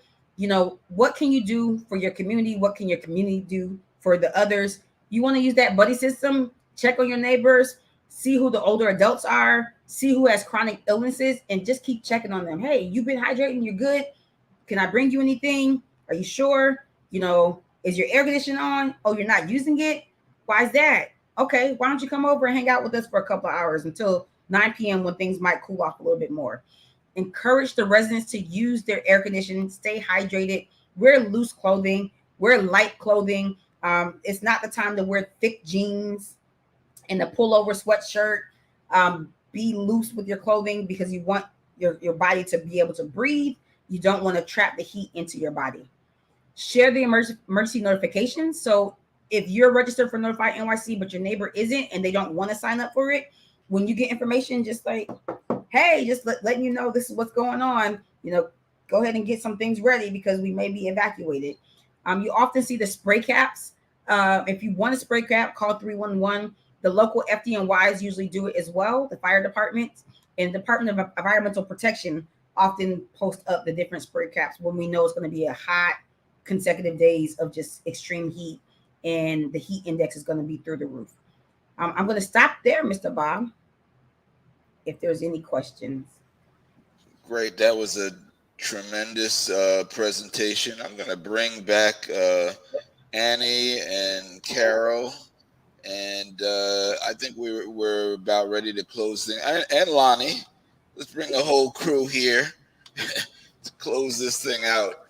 what can you do for your community? What can your community do for the others? You want to use that buddy system, check on your neighbors, see who the older adults are, see who has chronic illnesses, and just keep checking on them. Hey, you've been hydrating, you're good. Can I bring you anything? Are you sure? Is your air conditioning on? Oh, you're not using it? Why is that? Okay, why don't you come over and hang out with us for a couple of hours until 9 p.m. when things might cool off a little bit more. Encourage the residents to use their air conditioning, stay hydrated, wear loose clothing, wear light clothing. It's not the time to wear thick jeans and a pullover sweatshirt. Be loose with your clothing because you want your body to be able to breathe. You don't want to trap the heat into your body. Share the emergency notifications. So if you're registered for Notify NYC, but your neighbor isn't and they don't want to sign up for it, when you get information, just like, hey, just letting you know this is what's going on, go ahead and get some things ready because we may be evacuated. You often see the spray caps. If you want a spray cap, call 311. The local FDNYs usually do it as well, the fire department and Department of Environmental Protection often post up the different spray caps when we know it's going to be a hot consecutive days of just extreme heat and the heat index is going to be through the roof. I'm going to stop there, Mr. Bob, if there's any questions. Great. That was a tremendous presentation. I'm going to bring back Annie and Carol. And I think we're about ready to close things. And Lonnie, let's bring the whole crew here to close this thing out.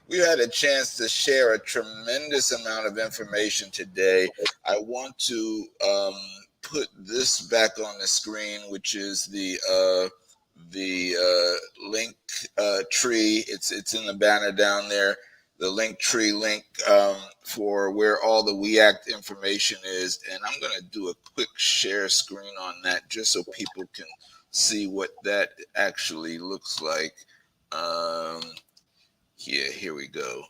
We had a chance to share a tremendous amount of information today. I want to put this back on the screen, which is the link tree. It's in the banner down there. The link tree link for where all the WEACT information is. And I'm going to do a quick share screen on that just so people can see what that actually looks like. Here we go.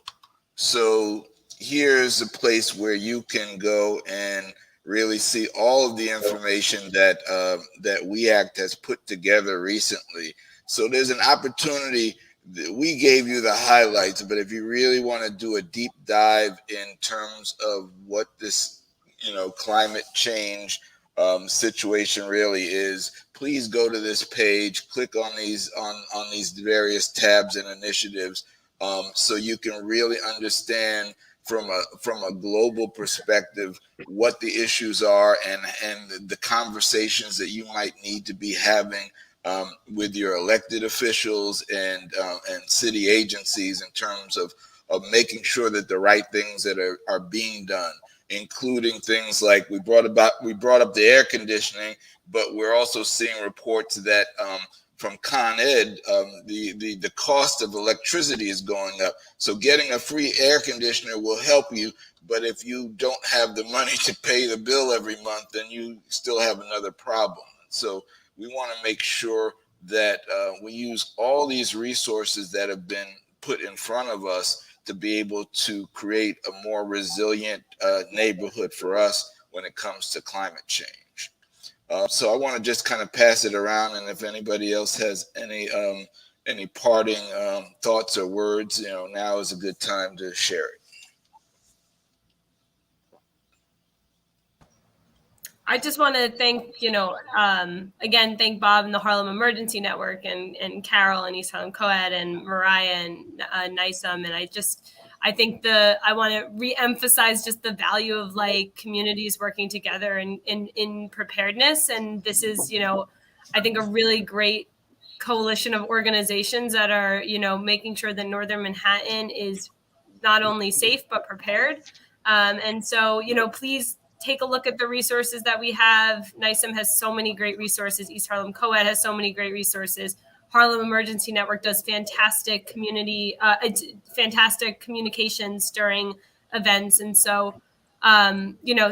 So here's a place where you can go and really see all of the information that that WEACT has put together recently. So there's an opportunity. We gave you the highlights, but if you really want to do a deep dive in terms of what this, climate change situation really is, please go to this page, click on these on these various tabs and initiatives. so you can really understand from a global perspective what the issues are and the conversations that you might need to be having with your elected officials and city agencies in terms of making sure that the right things that are being done, including things like we brought up the air conditioning, but we're also seeing reports that from Con Ed, the cost of electricity is going up. So getting a free air conditioner will help you, but if you don't have the money to pay the bill every month, then you still have another problem. So we want to make sure that we use all these resources that have been put in front of us to be able to create a more resilient neighborhood for us when it comes to climate change. So I want to just kind of pass it around, and if anybody else has any parting thoughts or words, now is a good time to share it. I just want to thank, again, thank Bob and the Harlem Emergency Network and Carol and East Harlem COAD and Mariah and NYCEM. And I think I want to reemphasize just the value of like communities working together in preparedness. And this is, I think a really great coalition of organizations that are, making sure that Northern Manhattan is not only safe, but prepared. And so, please take a look at the resources that we have. NYCEM has so many great resources. East Harlem COAD has so many great resources. Harlem Emergency Network does fantastic communications during events. And so,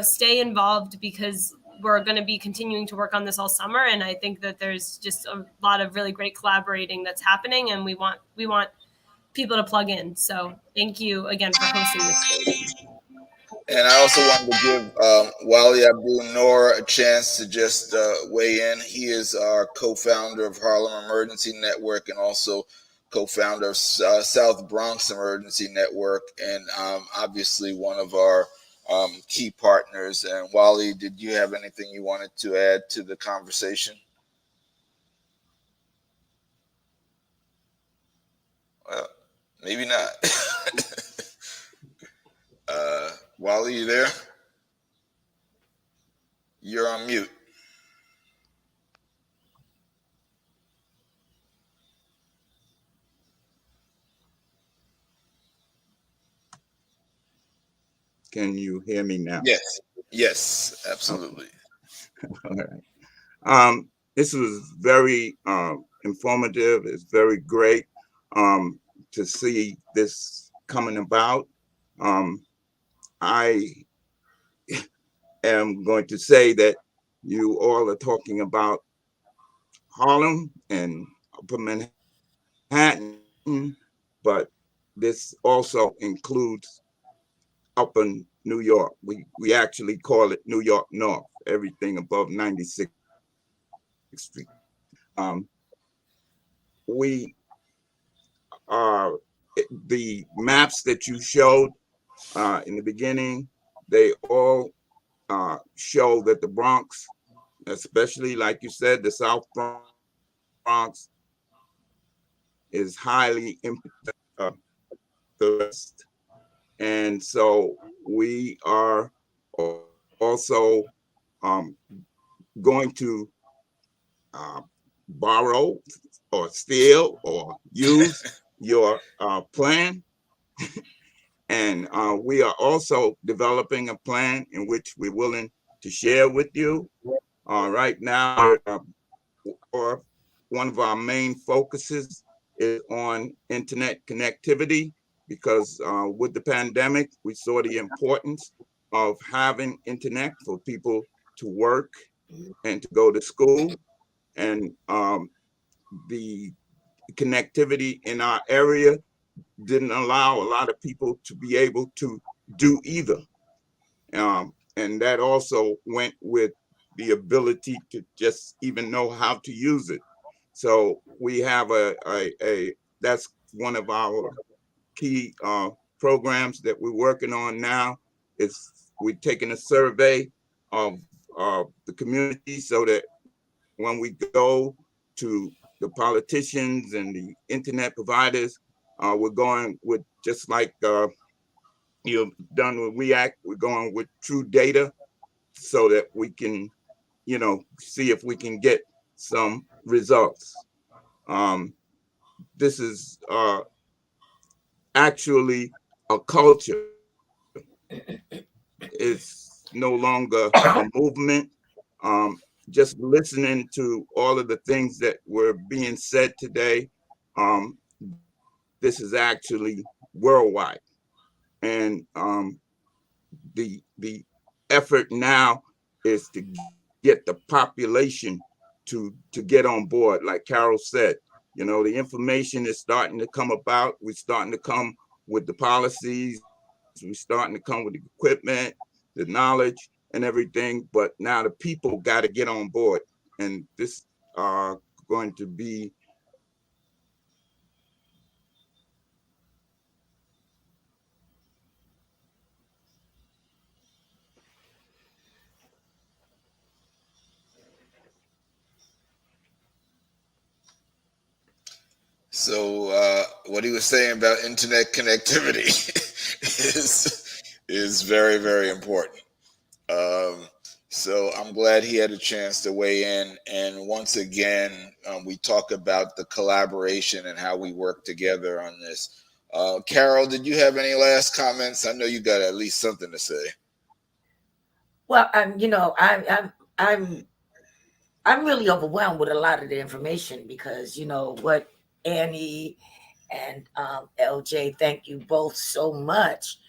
stay involved because we're going to be continuing to work on this all summer. And I think that there's just a lot of really great collaborating that's happening. And we want people to plug in. So thank you again for hosting this stage. And I also wanted to give Wally Abdul Noor a chance to just weigh in. He is our co-founder of Harlem Emergency Network and also co-founder of South Bronx Emergency Network, and obviously one of our key partners. And Wally, did you have anything you wanted to add to the conversation? Well, maybe not. Wally, you there? You're on mute. Can you hear me now? Yes, absolutely. All right. This was very informative. It's very great to see this coming about. I am going to say that you all are talking about Harlem and Upper Manhattan, but this also includes Upper New York. We actually call it New York North, everything above 96th Street. We are, the maps that you showed in the beginning, they all show that the Bronx, especially like you said, the South Bronx is highly impacted the rest. And so we are also going to borrow or steal or use your plan. And we are also developing a plan in which we're willing to share with you. Right now, or one of our main focuses is on internet connectivity, because with the pandemic, we saw the importance of having internet for people to work and to go to school. And the connectivity in our area didn't allow a lot of people to be able to do either. And that also went with the ability to just even know how to use it. So we have that's one of our key programs that we're working on now. We're taking a survey of the community so that when we go to the politicians and the internet providers, We're going with just like you've done with React. We're going with true data so that we can, see if we can get some results. This is actually a culture. It's no longer a movement. Just listening to all of the things that were being said today, this is actually worldwide, and the effort now is to get the population to get on board. Like Carol said, the information is starting to come about. We're starting to come with the policies. We're starting to come with the equipment, the knowledge, and everything. But now the people got to get on board, and this going to be So what he was saying about internet connectivity is very, very important. Um, so I'm glad he had a chance to weigh in. And once again, we talk about the collaboration and how we work together on this. Carol, did you have any last comments? I know you got at least something to say. Well, I'm I'm really overwhelmed with a lot of the information because what Annie and LJ, thank you both so much.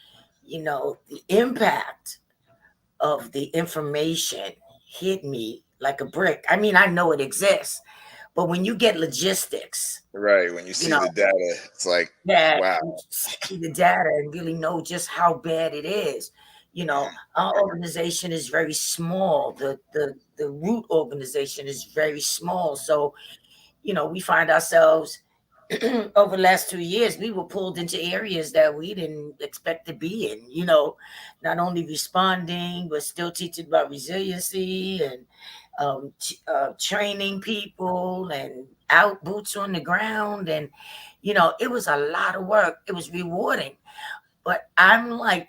The impact of the information hit me like a brick. I mean, I know it exists, but when you get logistics, Right. When you you see know, the data, it's like, that wow. you see the data and really know just how bad it is. Mhm. Our organization is very small. The root organization is very small. So, we find ourselves over the last 2 years, we were pulled into areas that we didn't expect to be in, not only responding, but still teaching about resiliency and training people and out boots on the ground. And, it was a lot of work. It was rewarding. But I'm like,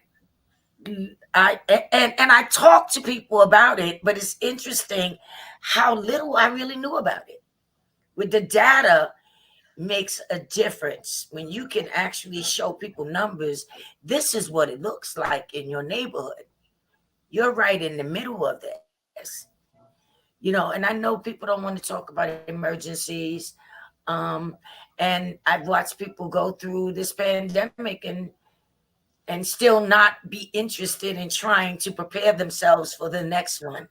and I talk to people about it, but it's interesting how little I really knew about it. With the data, makes a difference when you can actually show people numbers. This is what it looks like in your neighborhood. You're right in the middle of this, and I know people don't want to talk about emergencies. Um, and I've watched people go through this pandemic and still not be interested in trying to prepare themselves for the next one.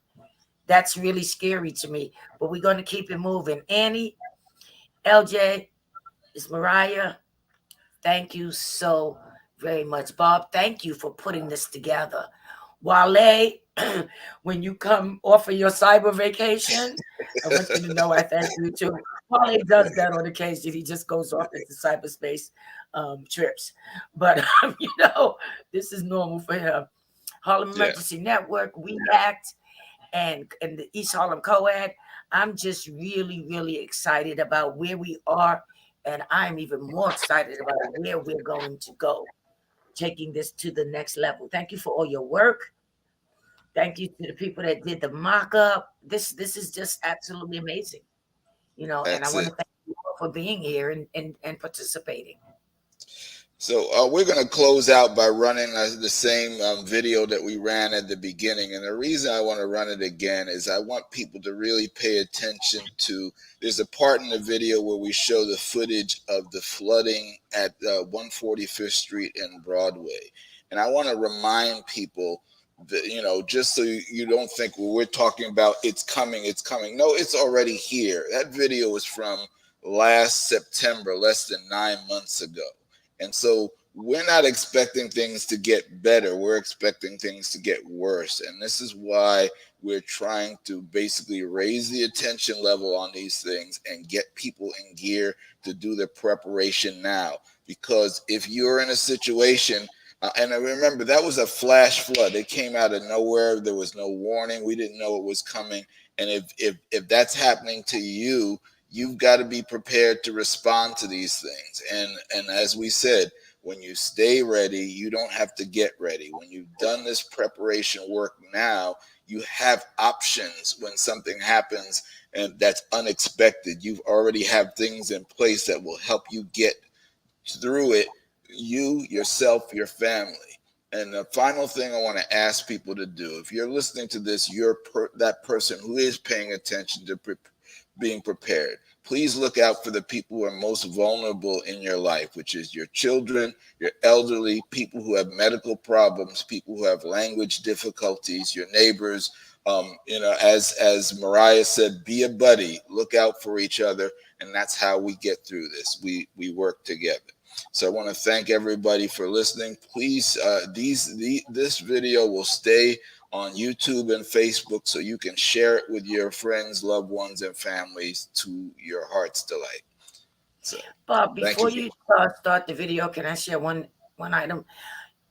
That's really scary to me. But we're going to keep it moving. Annie, LJ, is Mariah. Thank you so very much, Bob. Thank you for putting this together. Wale, when you come off of your cyber vacation, I want you to know I thank you too. Wale does that on occasion. He just goes off into cyberspace trips. But, this is normal for him. Harlem Yeah. Emergency Network, We Act, and the East Harlem COAD. I'm just really, really excited about where we are, and I'm even more excited about where we're going to go, taking this to the next level. Thank you for all your work. Thank you to the people that did the mock-up. This is just absolutely amazing, and I That's want it. to thank you all for being here and participating. So we're going to close out by running the same video that we ran at the beginning. And the reason I want to run it again is I want people to really pay attention to, there's a part in the video where we show the footage of the flooding at 145th Street and Broadway. And I want to remind people that, just so you don't think, well, we're talking about it's coming, it's coming. No, it's already here. That video is from last September, less than 9 months ago. And so we're not expecting things to get better. We're expecting things to get worse. And this is why we're trying to basically raise the attention level on these things and get people in gear to do the preparation now. Because if you're in a situation, and I remember that was a flash flood. It came out of nowhere. There was no warning. We didn't know it was coming. And if that's happening to you, you've got to be prepared to respond to these things. And as we said, when you stay ready, you don't have to get ready. When you've done this preparation work now, you have options when something happens and that's unexpected. You already have things in place that will help you get through it, you, yourself, your family. And the final thing I want to ask people to do, if you're listening to this, you're that person who is paying attention to being prepared. Please look out for the people who are most vulnerable in your life, which is your children, your elderly, people who have medical problems, people who have language difficulties, your neighbors. As Mariah said, be a buddy, look out for each other, and that's how we get through this. We work together. So I want to thank everybody for listening. Please, this video will stay on YouTube and Facebook so you can share it with your friends, loved ones, and families to your heart's delight. So, Bob, before you start the video, can I share one item?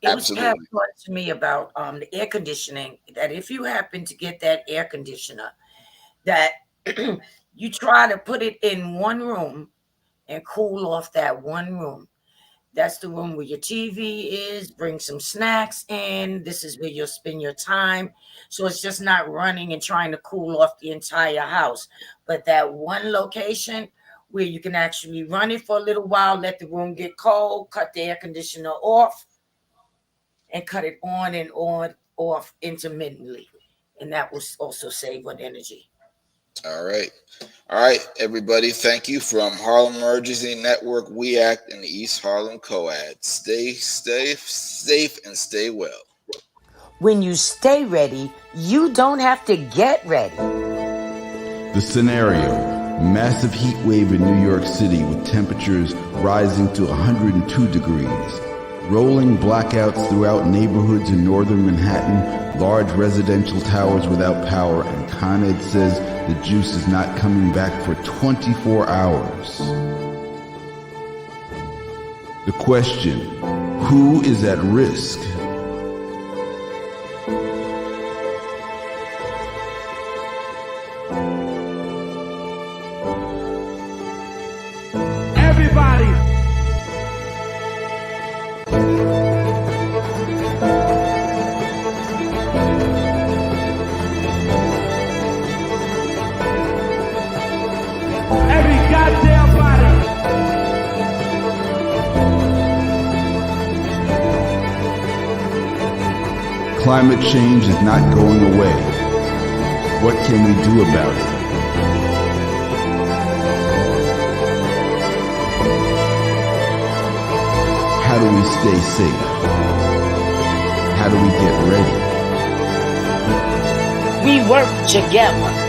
It Absolutely. was passed to me about the air conditioning, that if you happen to get that air conditioner, that you try to put it in one room and cool off that one room. That's the room where your TV is. Bring some snacks in. This is where you'll spend your time. So it's just not running and trying to cool off the entire house. But that one location where you can actually run it for a little while, let the room get cold, cut the air conditioner off, and cut it on and off intermittently. And that will also save on energy. All right, everybody. Thank you from Harlem Emergency Network, We Act, and the East Harlem COAD. Stay safe and stay well. When you stay ready, you don't have to get ready. The scenario: massive heat wave in New York City with temperatures rising to 102 degrees. Rolling blackouts throughout neighborhoods in northern Manhattan, large residential towers without power, and Con Ed says the juice is not coming back for 24 hours. The question: who is at risk? Climate change is not going away. What can we do about it? How do we stay safe? How do we get ready? We work together.